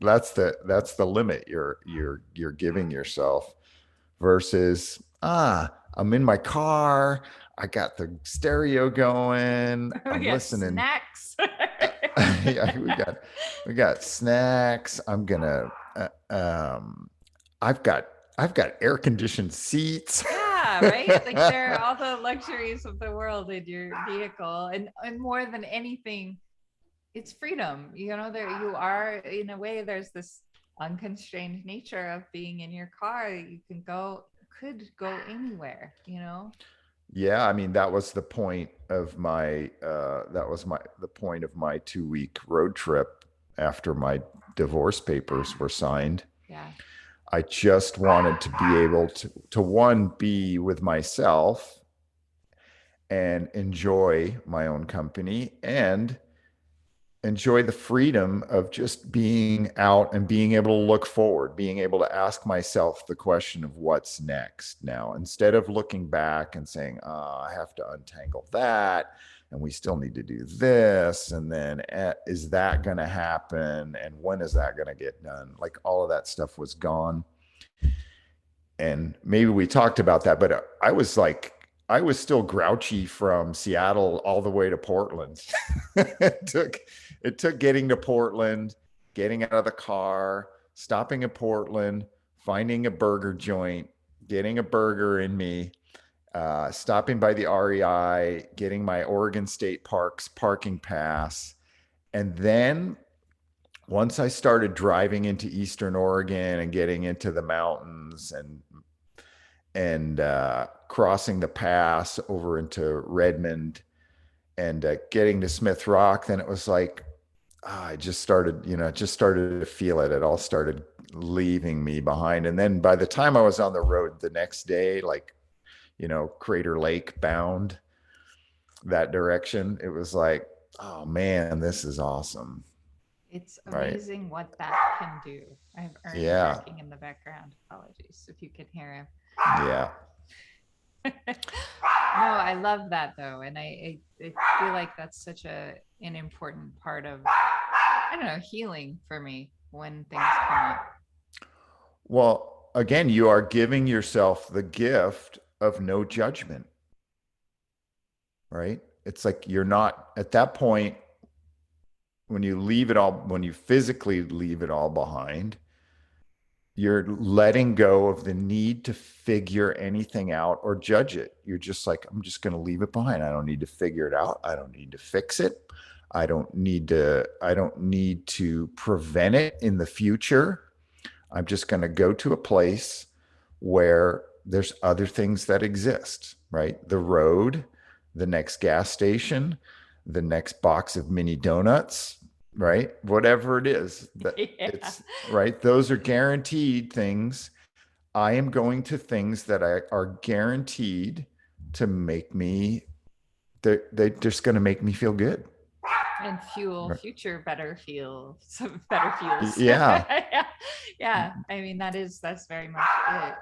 That's the limit you're giving yourself, versus, I'm in my car, I got the stereo going, We I'm got listening. snacks. Yeah, we got snacks. I'm gonna I've got I've got air conditioned seats. Yeah, right. Like there are all the luxuries of the world in your vehicle, and more than anything, it's freedom. There you are, in a way, there's this unconstrained nature of being in your car. You could go anywhere. Yeah, I mean, that was the point of my the point of my 2 week road trip after my divorce papers were signed. Yeah. I just wanted to be able to one, be with myself, and enjoy my own company and enjoy the freedom of just being out and being able to look forward, being able to ask myself the question of what's next now, instead of looking back and saying, oh, I have to untangle that. And we still need to do this. And then is that going to happen? And when is that going to get done? Like all of that stuff was gone. And maybe we talked about that, but I was still grouchy from Seattle all the way to Portland. It took getting to Portland, getting out of the car, stopping at Portland, finding a burger joint, getting a burger in me, stopping by the REI, getting my Oregon State Parks parking pass, and then once I started driving into Eastern Oregon and getting into the mountains and crossing the pass over into Redmond and getting to Smith Rock, then it was like I just started, just started to feel it. It all started leaving me behind. And then by the time I was on the road the next day, like, Crater Lake bound that direction, it was like, oh man, this is awesome. It's Right. amazing what that can do. I have Ernie Yeah. barking in the background. Apologies if you can hear him. Yeah. No, I love that though. And I feel like that's such an important part of, I don't know, healing for me when things come up. Well, again, you are giving yourself the gift of no judgment, right? It's like you're not at that point when you leave it all, when you physically leave it all behind, you're letting go of the need to figure anything out or judge it. You're just like, I'm just going to leave it behind. I don't need to figure it out. I don't need to fix it. I don't need to prevent it in the future. I'm just going to go to a place where there's other things that exist, right? The road, the next gas station, the next box of mini donuts, right? Whatever it is, that Yeah. it's right. Those are guaranteed things. I am going to things that are guaranteed to make me, they're just going to make me feel good. And fuel Right? future better feel some better feels. Yeah. Yeah. Yeah. I mean, that's very much it.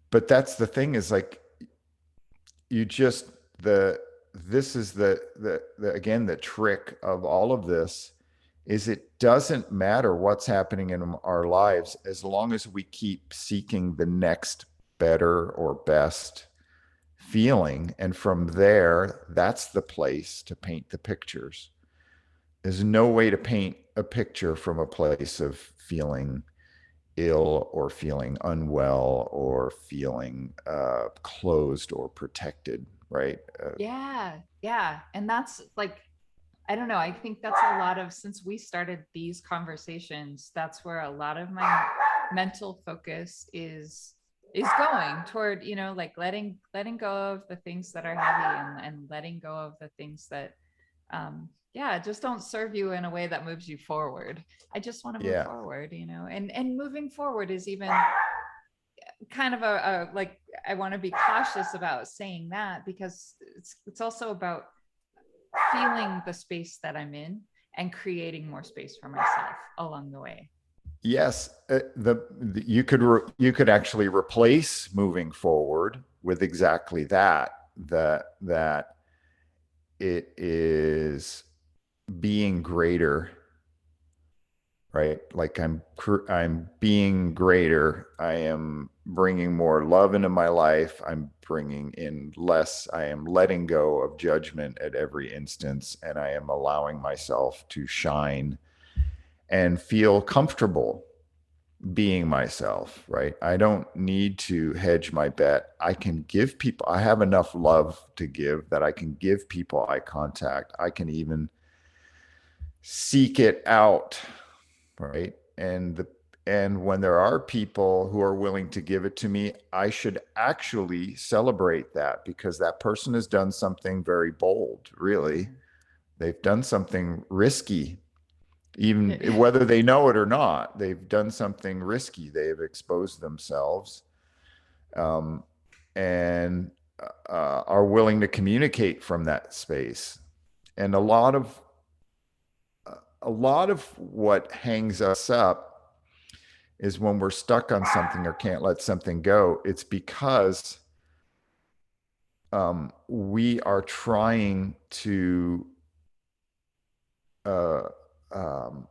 But that's the thing is like, you just, this is the again, the trick of all of this is it doesn't matter what's happening in our lives as long as we keep seeking the next better or best feeling, and from there, that's the place to paint the pictures. There's no way to paint a picture from a place of feeling ill or feeling unwell or feeling closed or protected, right? Yeah. Yeah. And that's like, I don't know. I think that's a lot of, since we started these conversations, that's where a lot of my mental focus is going toward, like letting go of the things that are heavy and letting go of the things that yeah, just don't serve you in a way that moves you forward. I just want to move Yeah. forward, and moving forward is even kind of a like, I want to be cautious about saying that because it's also about feeling the space that I'm in and creating more space for myself along the way. Yes, you could actually replace moving forward with exactly that. That it is being greater, right? Like I'm being greater. I am bringing more love into my life. I'm bringing in less. I am letting go of judgment at every instance, and I am allowing myself to shine and feel comfortable being myself, right? I don't need to hedge my bet. I can give people, I have enough love to give that I can give people eye contact. I can even seek it out, right? And when there are people who are willing to give it to me, I should actually celebrate that because that person has done something very bold, really. They've done something risky, even Yeah. whether they know it or not. They've done something risky. They have exposed themselves, um, and are willing to communicate from that space. And a lot of what hangs us up is when we're stuck on something or can't let something go. It's because we are trying to uh, um,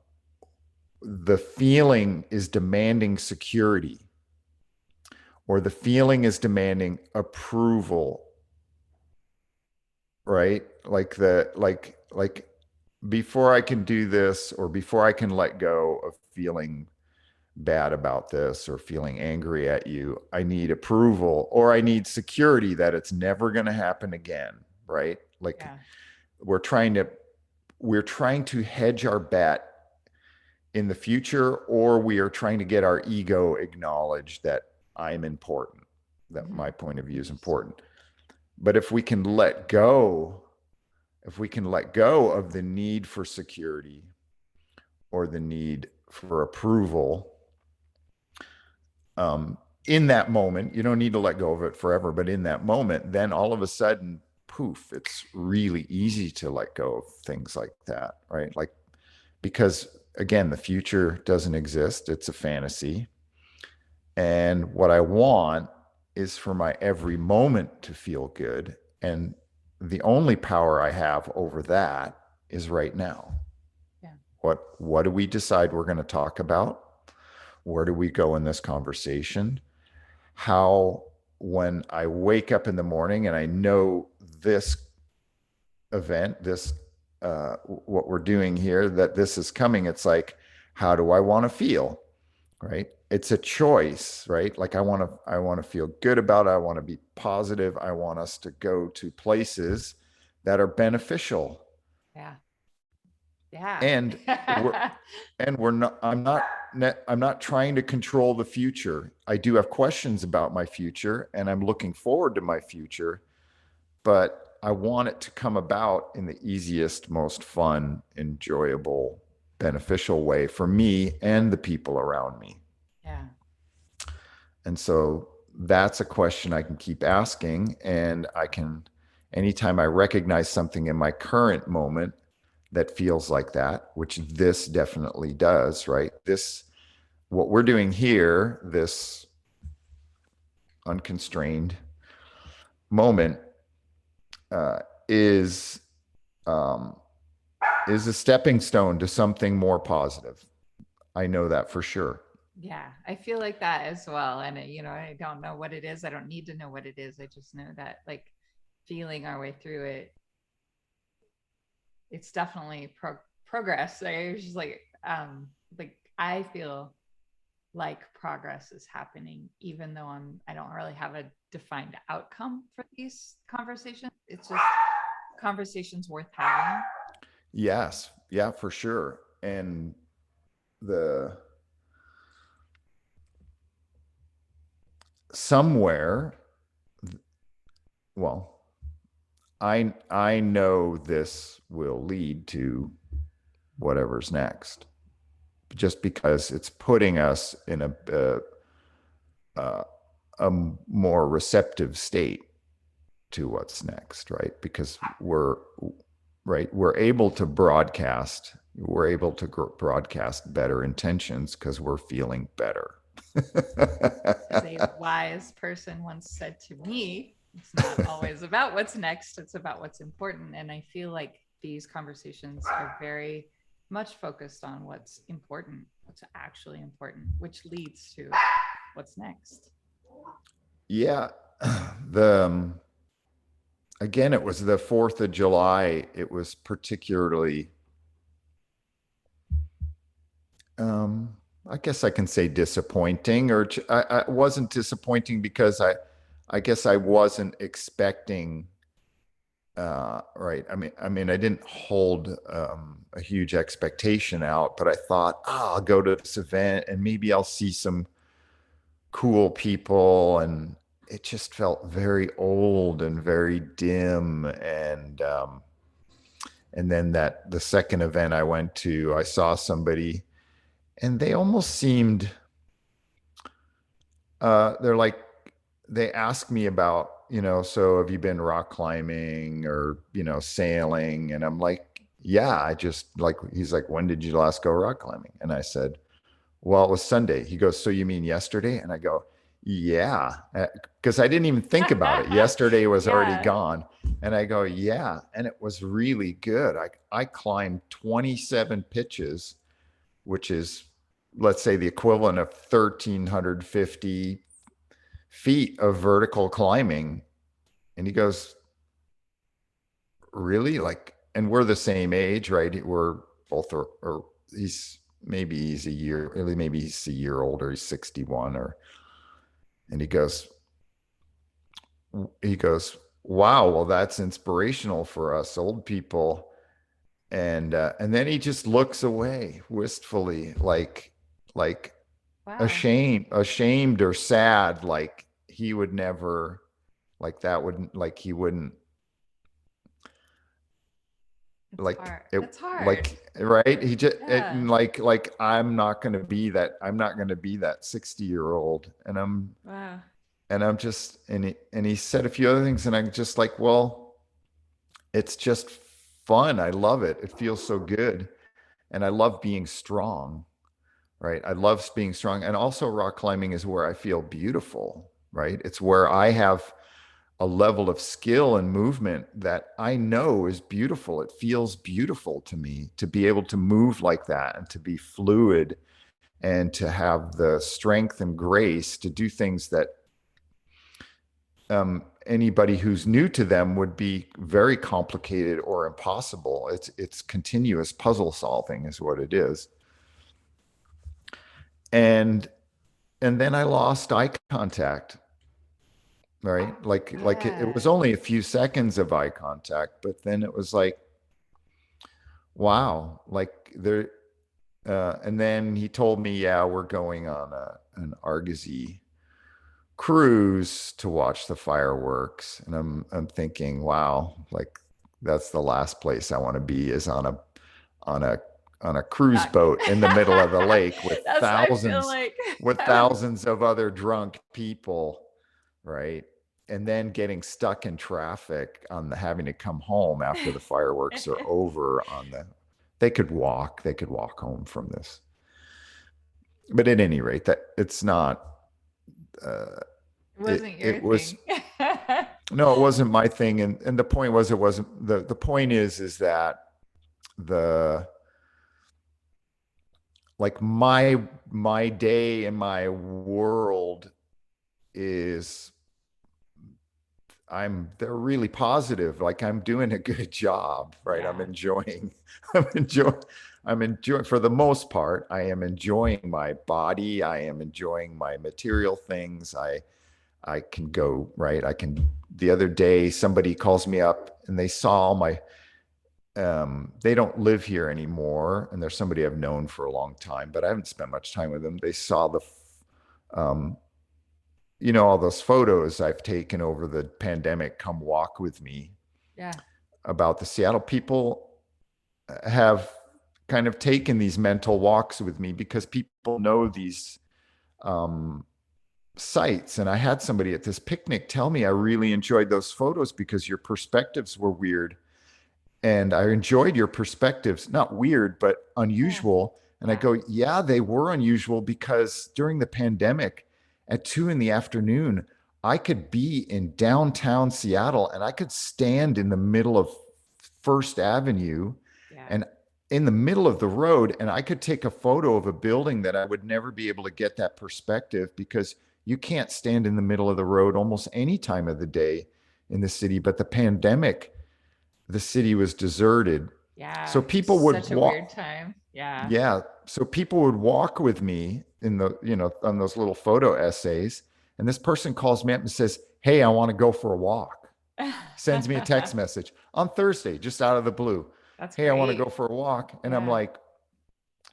the feeling is demanding security, or the feeling is demanding approval, right? Like before I can do this, or before I can let go of feeling bad about this or feeling angry at you, I need approval, or I need security that it's never going to happen again, right? Like Yeah. we're trying to we're trying to hedge our bet in the future, or we are trying to get our ego acknowledged that I'm important, that Mhm. my point of view is Interesting. important. But if we can let go of the need for security or the need for approval, um, in that moment, you don't need to let go of it forever, but in that moment, then all of a sudden, poof, it's really easy to let go of things like that, right? Like, because again, the future doesn't exist, it's a fantasy. And what I want is for my every moment to feel good. And the only power I have over that is right now. Yeah. What do we decide we're going to talk about? Where do we go in this conversation? How, when I wake up in the morning and I know this event, this what we're doing here, that this is coming, it's like, how do I want to feel? Right? It's a choice, right? Like I want to feel good about it. I want to be positive. I want us to go to places that are beneficial. Yeah. Yeah. And we're and we're not I'm not trying to control the future. I do have questions about my future, and I'm looking forward to my future, but I want it to come about in the easiest, most fun, enjoyable, beneficial way for me and the people around me. Yeah. And so that's a question I can keep asking. And anytime I recognize something in my current moment that feels like that, which this definitely does, right? What we're doing here, this unconstrained moment, uh, is, um, is a stepping stone to something more positive. I know that for sure. Yeah. I feel like that as well. And, I don't know what it is. I don't need to know what it is. I just know that, like, feeling our way through it, it's definitely progress. I was just like I feel like progress is happening, even though I don't really have a defined outcome for these conversations. It's just conversations worth having. Yes. Yeah, for sure. And the somewhere, well, I know this will lead to whatever's next, just because it's putting us in uh, a more receptive state to what's next, right? Because we're able to broadcast better intentions because we're feeling better. As a wise person once said to me, it's not always about what's next, it's about what's important. And I feel like these conversations are very much focused on what's important, what's actually important, which leads to what's next. Yeah. The Again, it was the 4th of July. It was particularly, I guess I can say disappointing, or I wasn't disappointing because I guess I wasn't expecting, right. I mean, I didn't hold a huge expectation out, but I thought, I'll go to this event and maybe I'll see some cool people. And it just felt very old and very dim. And then the second event I went to, I saw somebody, and they almost seemed, they're like, they asked me about so have you been rock climbing or, sailing? And I'm like, yeah, he's like, when did you last go rock climbing? And I said, well, it was Sunday. He goes, so you mean yesterday? And I go, yeah, because I didn't even think about it. Yesterday was already Yeah. gone. And I go, yeah. And it was really good. I climbed 27 pitches, which is, let's say, the equivalent of 1,350 feet of vertical climbing. And he goes, really? Like, and we're the same age, right? We're both, or he's a year, maybe he's a year older. He's 61 and he goes, wow, well, that's inspirational for us old people. And then he just looks away wistfully, like Wow. ashamed or sad, like he would never, like he wouldn't, It's like hard. it, It's hard. like, right, he just Yeah. like I'm not going to be that 60-year old. Wow. And I'm just, and he said a few other things, and I'm just like, well, it's just fun. I love it. It feels so good. And I love being strong, right? I love being strong. And also, rock climbing is where I feel beautiful, right? It's where I have a level of skill and movement that I know is beautiful. It feels beautiful to me to be able to move like that and to be fluid and to have the strength and grace to do things that anybody who's new to them would be very complicated or impossible. It's continuous puzzle solving is what it is. And and then I lost eye contact, right? Like it was Yeah. only a few seconds of eye contact, but then it was like, wow, like there. And then he told me, yeah, we're going on an Argosy cruise to watch the fireworks. And I'm thinking, wow, like that's the last place I want to be, is on a on a cruise Stuck. boat in the middle of the lake with That's what I feel thousands like. with thousands of other drunk people, right? And then getting stuck in traffic on the having to come home after the fireworks are over on the they could walk home from this. But at any rate, that it's not uh It it wasn't your it was thing. no, it wasn't my thing. And the point was, it wasn't the point is that the like my day and my world is, they're really positive. Like I'm doing a good job, right? I'm Yeah. enjoying, I'm enjoying, I'm enjoying, for the most part, I am enjoying my body. I am enjoying my material things. I can go, right. The other day, somebody calls me up and they saw my, they don't live here anymore. And there's somebody I've known for a long time, but I haven't spent much time with them. They saw um, all those photos I've taken over the pandemic, come walk with me, Yeah. about the Seattle. People have kind of taken these mental walks with me because people know these um, sites. And I had somebody at this picnic tell me, I really enjoyed those photos because your perspectives were weird. And I enjoyed your perspectives, not weird, but Yeah. unusual. And I Yeah. go, yeah, they were unusual because during the pandemic at 2 in the afternoon, I could be in downtown Seattle and I could stand in the middle of First Avenue Yeah. and in the middle of the road, and I could take a photo of a building that I would never be able to get that perspective, because you can't stand in the middle of the road almost any time of the day in the city. But the pandemic, the city was deserted. So Yeah. people would Such a weird walk. time. Yeah. Yeah. So people would walk with me in on those little photo essays. And this person calls me up and says, hey, I want to go for a walk. Sends me a text message on Thursday, just out of the blue. That's Hey, I want to go great. for a walk. And Yeah. I'm Yeah.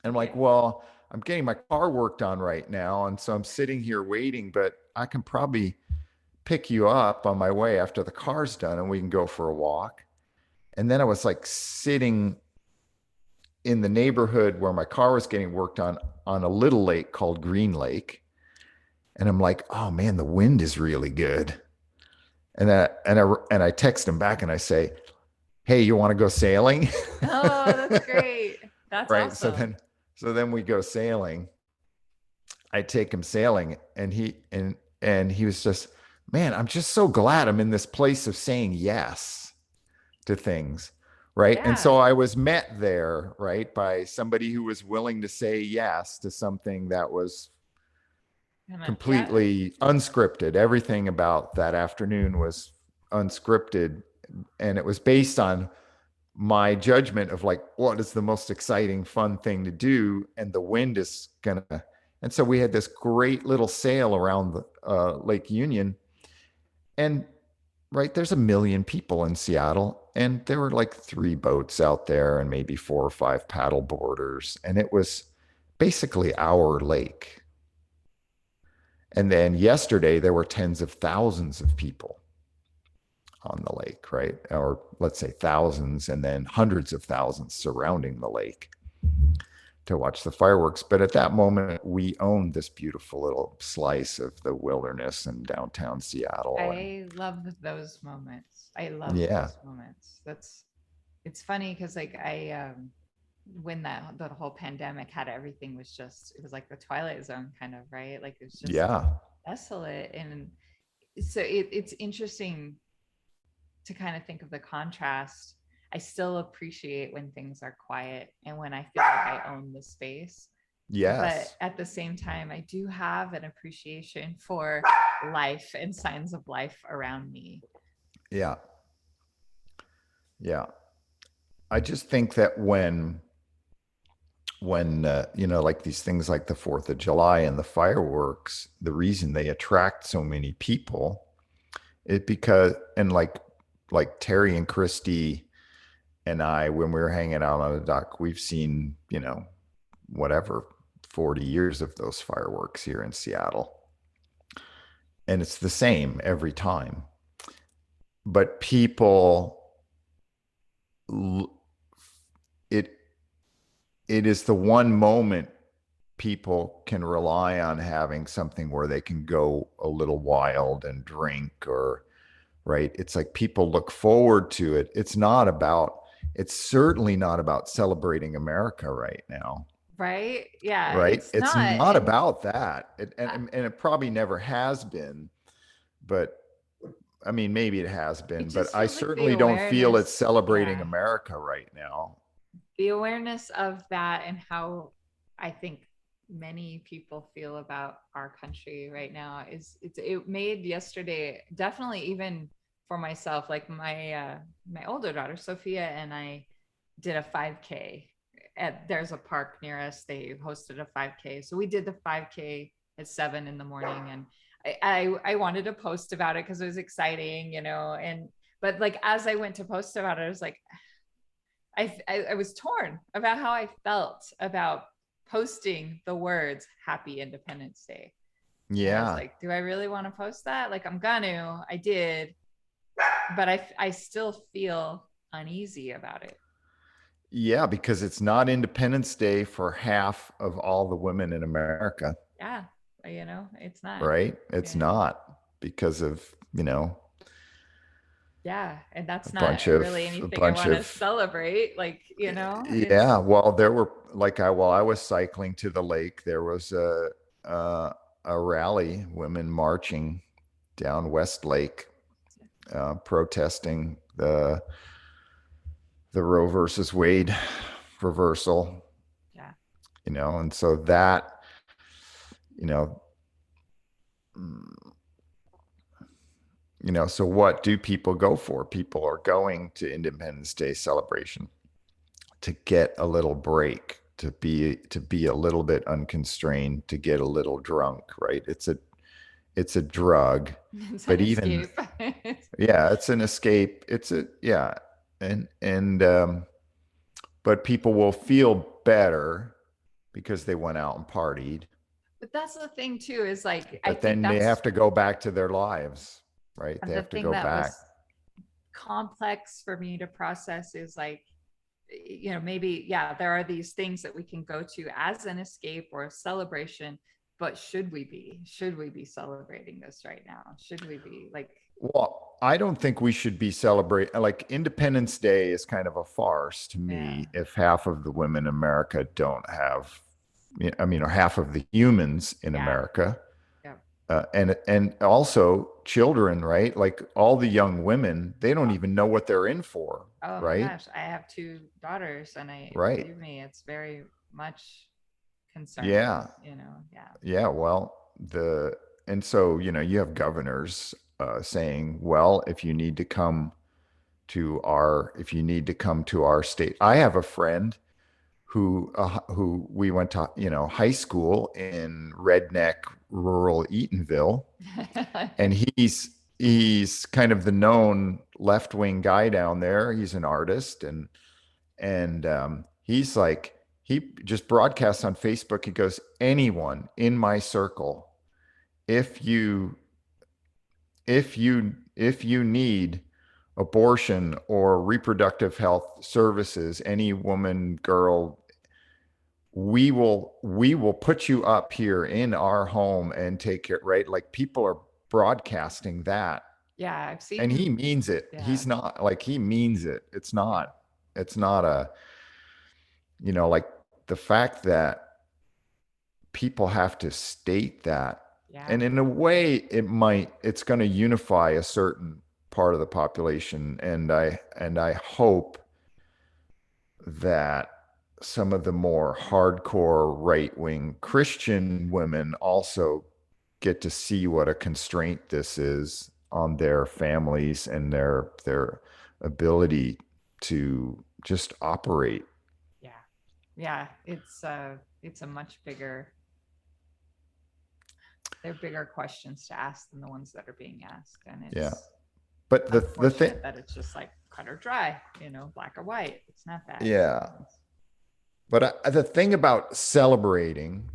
like, well, I'm getting my car worked on right now. And so I'm sitting here waiting, but I can probably pick you up on my way after the car's done and we can go for a walk. And then I was like sitting in the neighborhood where my car was getting worked on a little lake called Green Lake. And I'm like, oh man, the wind is really good. And I text him back and I say, "Hey, you want to go sailing?" Oh, that's great. That's Right. awesome. So then we go sailing. I take him sailing, and he was just, man, I'm just so glad I'm in this place of saying yes to things. Right. And Yeah. so I was met there, right, by somebody who was willing to say yes to something that was Yeah. completely unscripted. Everything about that afternoon was unscripted. And it was based on my judgment of like, what is the most exciting, fun thing to do? And the wind is going to. And so we had this great little sail around the Lake Union. And right, there's a million people in Seattle. And there were like 3 boats out there and maybe 4 or 5 paddle boarders. And it was basically our lake. And then yesterday, there were tens of thousands of people on the lake, right? Or let's say thousands, and then hundreds of thousands surrounding the lake to watch the fireworks. But at that moment, we owned this beautiful little slice of the wilderness in downtown Seattle. And I love those moments. I love yeah, those moments. It's funny because like when that the whole pandemic had everything was just it was like the Twilight Zone kind of, right? Like it was just yeah, desolate. And so it's interesting to kind of think of the contrast. I still appreciate when things are quiet and when I feel like I own the space. But yes, at the same time, I do have an appreciation for life and signs of life around me. yeah, yeah. I just think that like these things like the 4th of July and the fireworks, the reason they attract so many people it because and like Terry and Christy and I, when we were hanging out on the dock, we've seen, whatever, 40 years of those fireworks here in Seattle. And it's the same every time. But it it is the one moment people can rely on having something where they can go a little wild and drink or right? It's like people look forward to it. It's certainly not about celebrating America right now, Right? Yeah, right? it's It's not. not And about that. uh, And it probably never has been, but I mean, maybe it has it been, but just I feels like the certainly don't feel it's awareness. celebrating Yeah. America right now. The awareness of that and how I think many people feel about our country right now it made yesterday definitely even for myself like my older daughter Sophia and I did a 5K at there's a park near us. They hosted a 5K. So we did the 5K at 7 in the morning. And I wanted to post about it because it was exciting, and but like as I went to post about it, I was like, I was torn about how I felt about posting the words Happy Independence Day. And I was Yeah. like, do I really want to post that? Like, I'm gonna, I did, but I still feel uneasy about it. Yeah, because it's not Independence Day for half of all the women in America, Yeah. It's not. right? It's Yeah. not because of, Yeah. And a that's not bunch really of a anything I bunch want to of celebrate. Like, yeah, well, there were like while I was cycling to the lake, there was a, a rally, women marching down West Lake, protesting the Roe versus Wade reversal. yeah. And so that, you know, mm, so what do people go for? People are going to Independence Day celebration to get a little break, to be a little bit unconstrained, to get a little drunk, right? It's a drug, It's an but even escape. yeah, it's an escape. It's a yeah, and but people will feel better because they went out and partied, But that's the thing too, is like I but think then they have that's to go back to their lives, right? They the have to thing go that back. was complex for me to process is like, maybe, yeah, there are these things that we can go to as an escape or a celebration, but should we be celebrating this right now? Should we be like, Well, I don't think we should be celebrating like Independence Day is kind of a farce to Yeah. me if half of the women in America don't have, I mean, or half of the humans in Yeah. America, Yeah. and also children, right? Like all the young women, they don't Oh, even know what they're in for, oh my right? gosh. I have two daughters and Right. believe me, it's very much concerning, Yeah. Yeah. Yeah. Well, and so, you have governors saying, well, if you need to come to our state. I have a friend who we went to, high school in redneck rural Eatonville, and he's kind of the known left-wing guy down there. He's an artist, and he's like, he just broadcasts on Facebook. He goes, anyone in my circle, if you if you need abortion or reproductive health services, any woman, girl, we will put you up here in our home and take care, right? Like people are broadcasting that, Yeah, I've and he seen, means it. yeah, He's not like, he means it. It's yeah, not it's not a, like the fact that people have to state that. yeah, And in a way, it's going to unify a certain part of the population. And I hope that some of the more hardcore right-wing Christian women also get to see what a constraint this is on their families and their ability to just operate. yeah, yeah. It's a much bigger, they're bigger questions to ask than the ones that are being asked. And Yeah. it's But the thing, unfortunate that it's just like cut or dry, black or white. It's not that. yeah. But the thing about celebrating,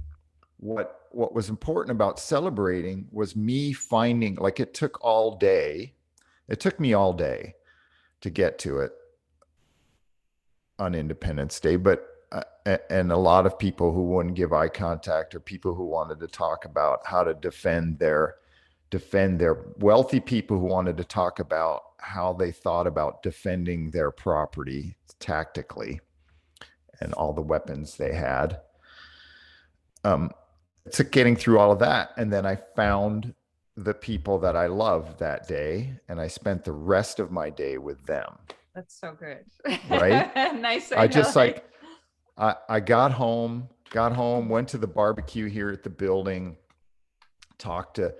what was important about celebrating was me finding, like, it took all day. It took me all day to get to it on Independence Day, but and a lot of people who wouldn't give eye contact, or people who wanted to talk about how to defend their wealthy people who wanted to talk about how they thought about defending their property tactically and all the weapons they had. Um, it took getting through all of that, and then I found the people that I loved that day, and I spent the rest of my day with them. That's so good. Right? Nice I way to just like, like I got home, went to the barbecue here at the building, talked to,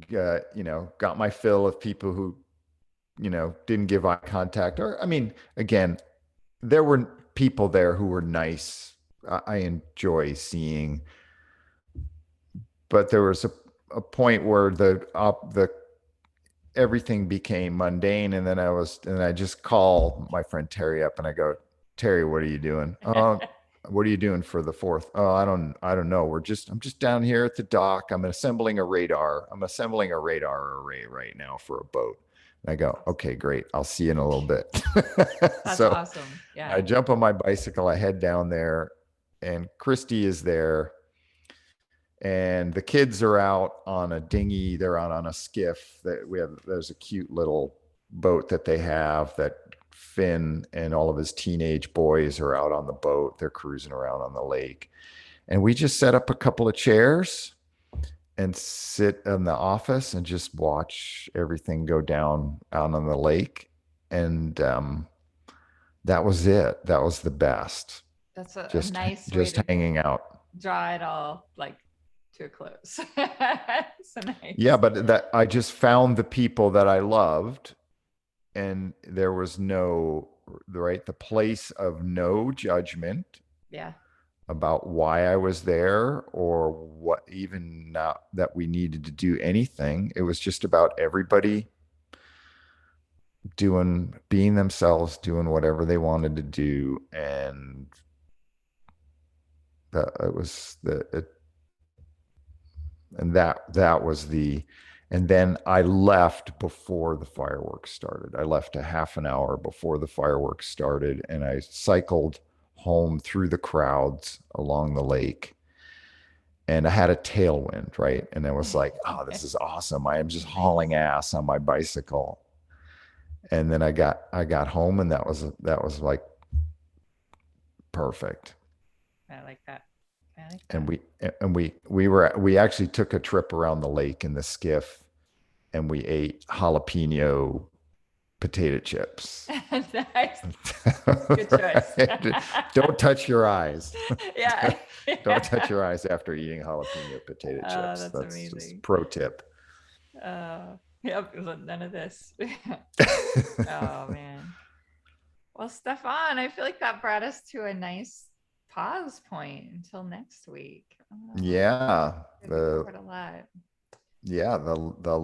got my fill of people who, didn't give eye contact. Or, I mean, again, there were people there who were nice. I enjoy seeing, but there was a point where the everything became mundane, and I just call my friend Terry up and I go, Terry, what are you doing? Oh, what are you doing for the fourth? Oh, I don't know. I'm just down here at the dock. I'm assembling a radar. I'm assembling a radar array right now for a boat. And I go, okay, great. I'll see you in a little bit. that's So awesome. I Yeah. jump on my bicycle. I head down there, and Christy is there, and the kids are out on a dinghy. They're out on a skiff that we have. There's a cute little boat that they have that Finn and all of his teenage boys are out on the boat. They're cruising around on the lake. And we just set up a couple of chairs and sit in the office and just watch everything go down out on the lake. And that was it. That was the best. That's a Just nice way just to hanging out. draw it all like to a close. So Yeah, nice. but that I just found the people that I loved, and there was no, right, the place of no judgment Yeah. about why I was there, or what, even not that we needed to do anything. It was just about everybody being themselves, doing whatever they wanted to do. And that it was the it, and that was the and then I left before the fireworks started. I left a half an hour before the fireworks started, and I cycled home through the crowds along the lake. and I had a tailwind, right? And I was like, oh, this is awesome. I am just hauling Nice. ass on my bicycle. And then I got home, and that was like perfect. I like that. I like And that. we actually took a trip around the lake in the skiff, and we ate jalapeno potato chips. Nice. Good choice. Don't touch your eyes. Yeah. Don't touch your eyes after eating jalapeno potato Oh, chips. that's That's just amazing. pro tip. Yep, none of this. Oh man. Well, Stefan, I feel like that brought us to a nice pause point until next week. Oh, Yeah. we covered a lot. The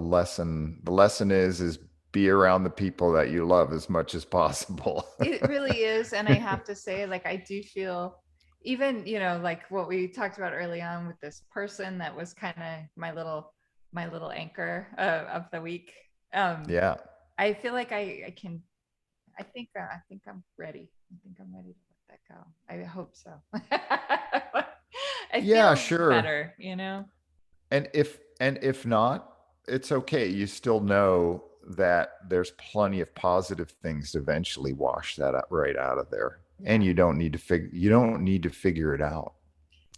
lesson is be around the people that you love as much as possible. It really is. And I have to say, like, I do feel even, like what we talked about early on with this person that was kind of my little anchor of the week. Um, Yeah. I feel like I can, I think I'm ready. I think I'm ready to let that go. I hope so. I Yeah, feel sure. better. And if not, it's okay. You still know that there's plenty of positive things to eventually wash that right out of there. And Yeah. you don't need to figure it out.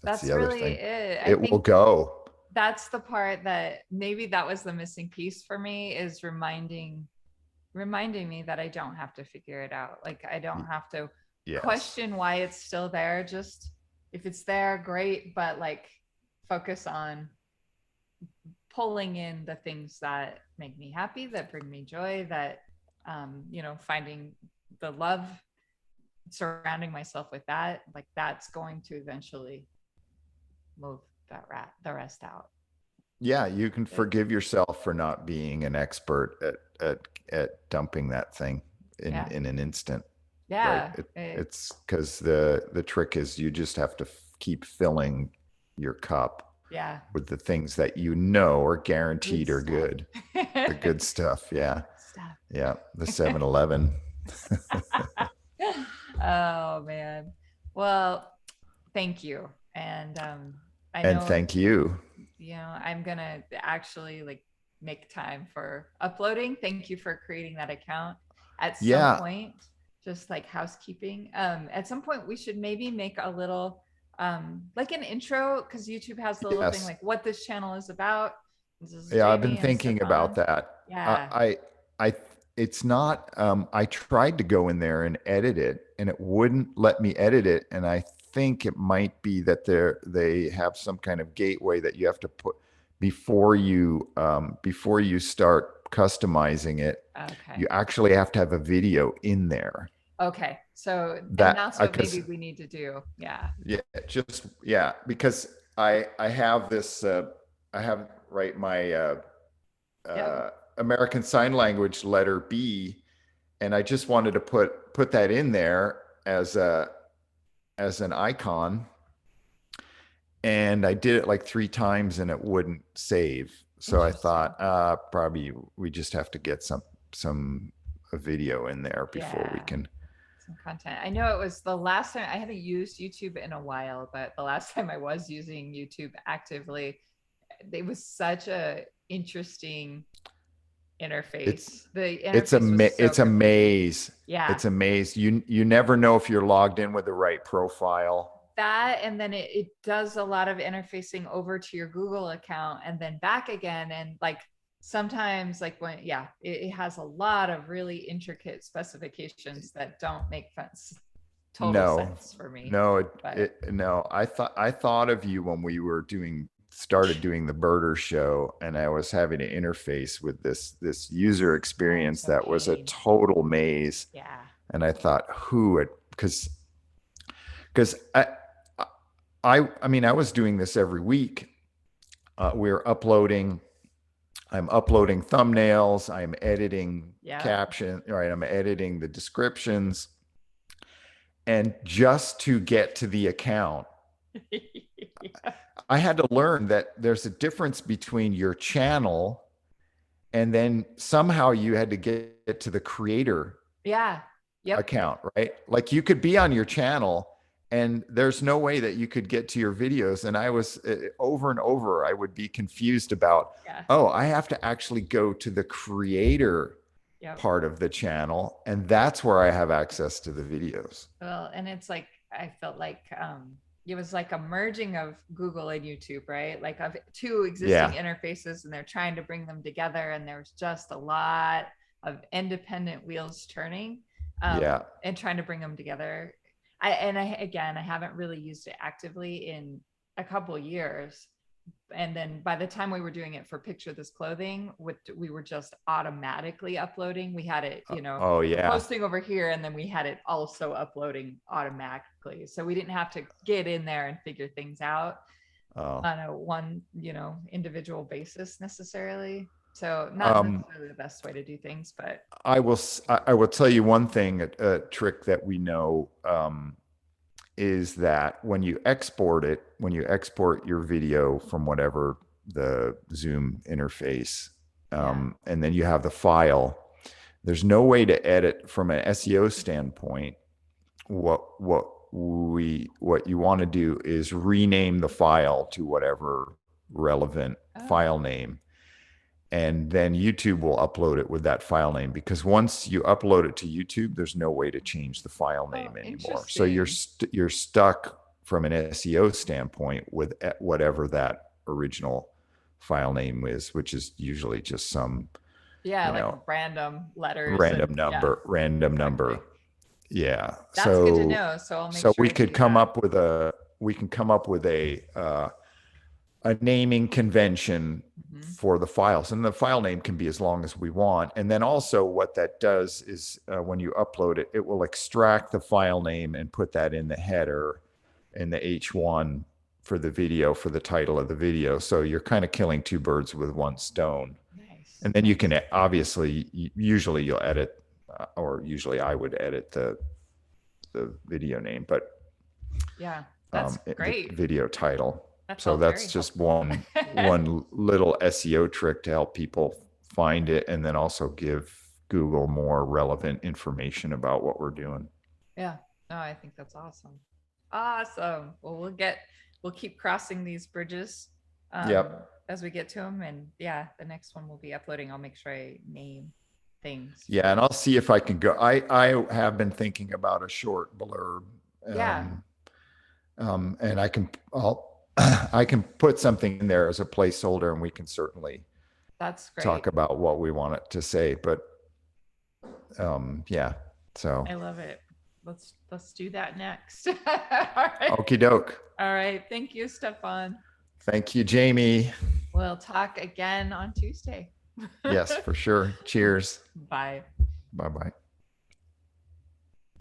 That's That's the other really thing. it. I It will think go. that's the part that maybe that was the missing piece for me is reminding me that I don't have to figure it out. Like I don't have to Yes. question why it's still there. Just if it's there, great, but like focus on pulling in the things that make me happy, that bring me joy, that finding the love, surrounding myself with that, like that's going to eventually move the rest out. Yeah, you can forgive yourself for not being an expert at dumping that thing Yeah. in an instant, right? Yeah. It's because the trick is you just have to keep filling your cup Yeah. with the things that you know are Good guaranteed are stuff. good. The good stuff. Yeah. Stuff. Yeah. The 7-Eleven. Oh man. Well, thank you. And I And know, thank you. I'm gonna actually like make time for uploading. Thank you for creating that account. At some Yeah. point, just like housekeeping. At some point we should maybe make a little like an intro because YouTube has the little thing Yes. like what this channel is about. This is Yeah, I've been Jaimee and thinking about Stephan. that. Yeah. I, it's not, I tried to go in there and edit it and it wouldn't let me edit it. And I think it might be that they have some kind of gateway that you have to put before you start customizing it. Okay. You actually have to have a video in there Okay. So, and that that's I, what cause maybe we need to do. Yeah. yeah, because I have this, I have right my, Yep. American Sign Language letter B, and I just wanted to put that in there as an icon, and I did it like 3 times and it wouldn't save. So I Interesting. thought, probably we just have to get some a video in there before we Yeah. can. Some content. I know it was the last time I haven't used YouTube in a while, but the last time I was using YouTube actively, it was such a interesting It's interface. The interface was so it's a good for me. maze. Yeah. It's a maze. You never know if you're logged in with the right profile. That and then it does a lot of interfacing over to your Google account and then back again. And like sometimes like when it has a lot of really intricate specifications that don't make total No, sense for me. no, But no. I thought of you when we were started doing the birder show, and I was having to interface with this user experience such a that was a pain. total maze. Yeah. And I thought, who it because I mean I was doing this every week. We're uploading. I'm uploading thumbnails. I'm editing Yeah. caption. Right. I'm editing the descriptions. And just to get to the account, Yeah. I had to learn that there's a difference between your channel and then somehow you had to get to the creator Yeah. Yep. account, right? Like you could be on your channel and there's no way that you could get to your videos. And I was over and over, I would be confused about, Yeah. oh, I have to actually go to the creator Yep. part of the channel, and that's where I have access to the videos. Well, and it's like I felt like it was like a merging of Google and YouTube, right? Like of two existing Yeah. interfaces, and they're trying to bring them together, and there's just a lot of independent wheels turning, Yeah. and trying to bring them together. Again, I haven't really used it actively in a couple years, and then by the time we were doing it for Picture This Clothing, we were just automatically uploading. We had it, Oh yeah. posting over here, and then we had it also uploading automatically, so we didn't have to get in there and figure things out on a one individual basis necessarily. So not necessarily the best way to do things, but I will tell you one thing, a trick that we know, is that when you export your video from whatever the Zoom interface, and then you have the file, there's no way to edit from an SEO standpoint. What you want to do is rename the file to whatever relevant file name, and then YouTube will upload it with that file name, because once you upload it to YouTube, there's no way to change the file name anymore. So you're stuck from an SEO standpoint with whatever that original file name is, which is usually just some random letters, random number. Yeah. That's good to know. So I'll make sure we could come up with a naming convention for the files, and the file name can be as long as we want. And then also what that does is, when you upload it, it will extract the file name and put that in the header in the H1 for the video, for the title of the video. So you're kind of killing two birds with one stone. Nice. And then you can obviously, usually you'll edit, or usually I would edit the video name, but yeah, that's great. The video title. So that's just one little SEO trick to help people find it, and then also give Google more relevant information about what we're doing. Yeah, no, I think that's awesome. Awesome. Well, we'll keep crossing these bridges as we get to them, and the next one we'll be uploading, I'll make sure I name things. Yeah, and I'll see if I can go. I have been thinking about a short blurb. And I can put something in there as a placeholder, and we can certainly talk about what we want it to say. But so I love it. Let's do that next. All right. Okie doke. All right. Thank you, Stephan. Thank you, Jaimee. We'll talk again on Tuesday. Yes, for sure. Cheers. Bye. Bye-bye.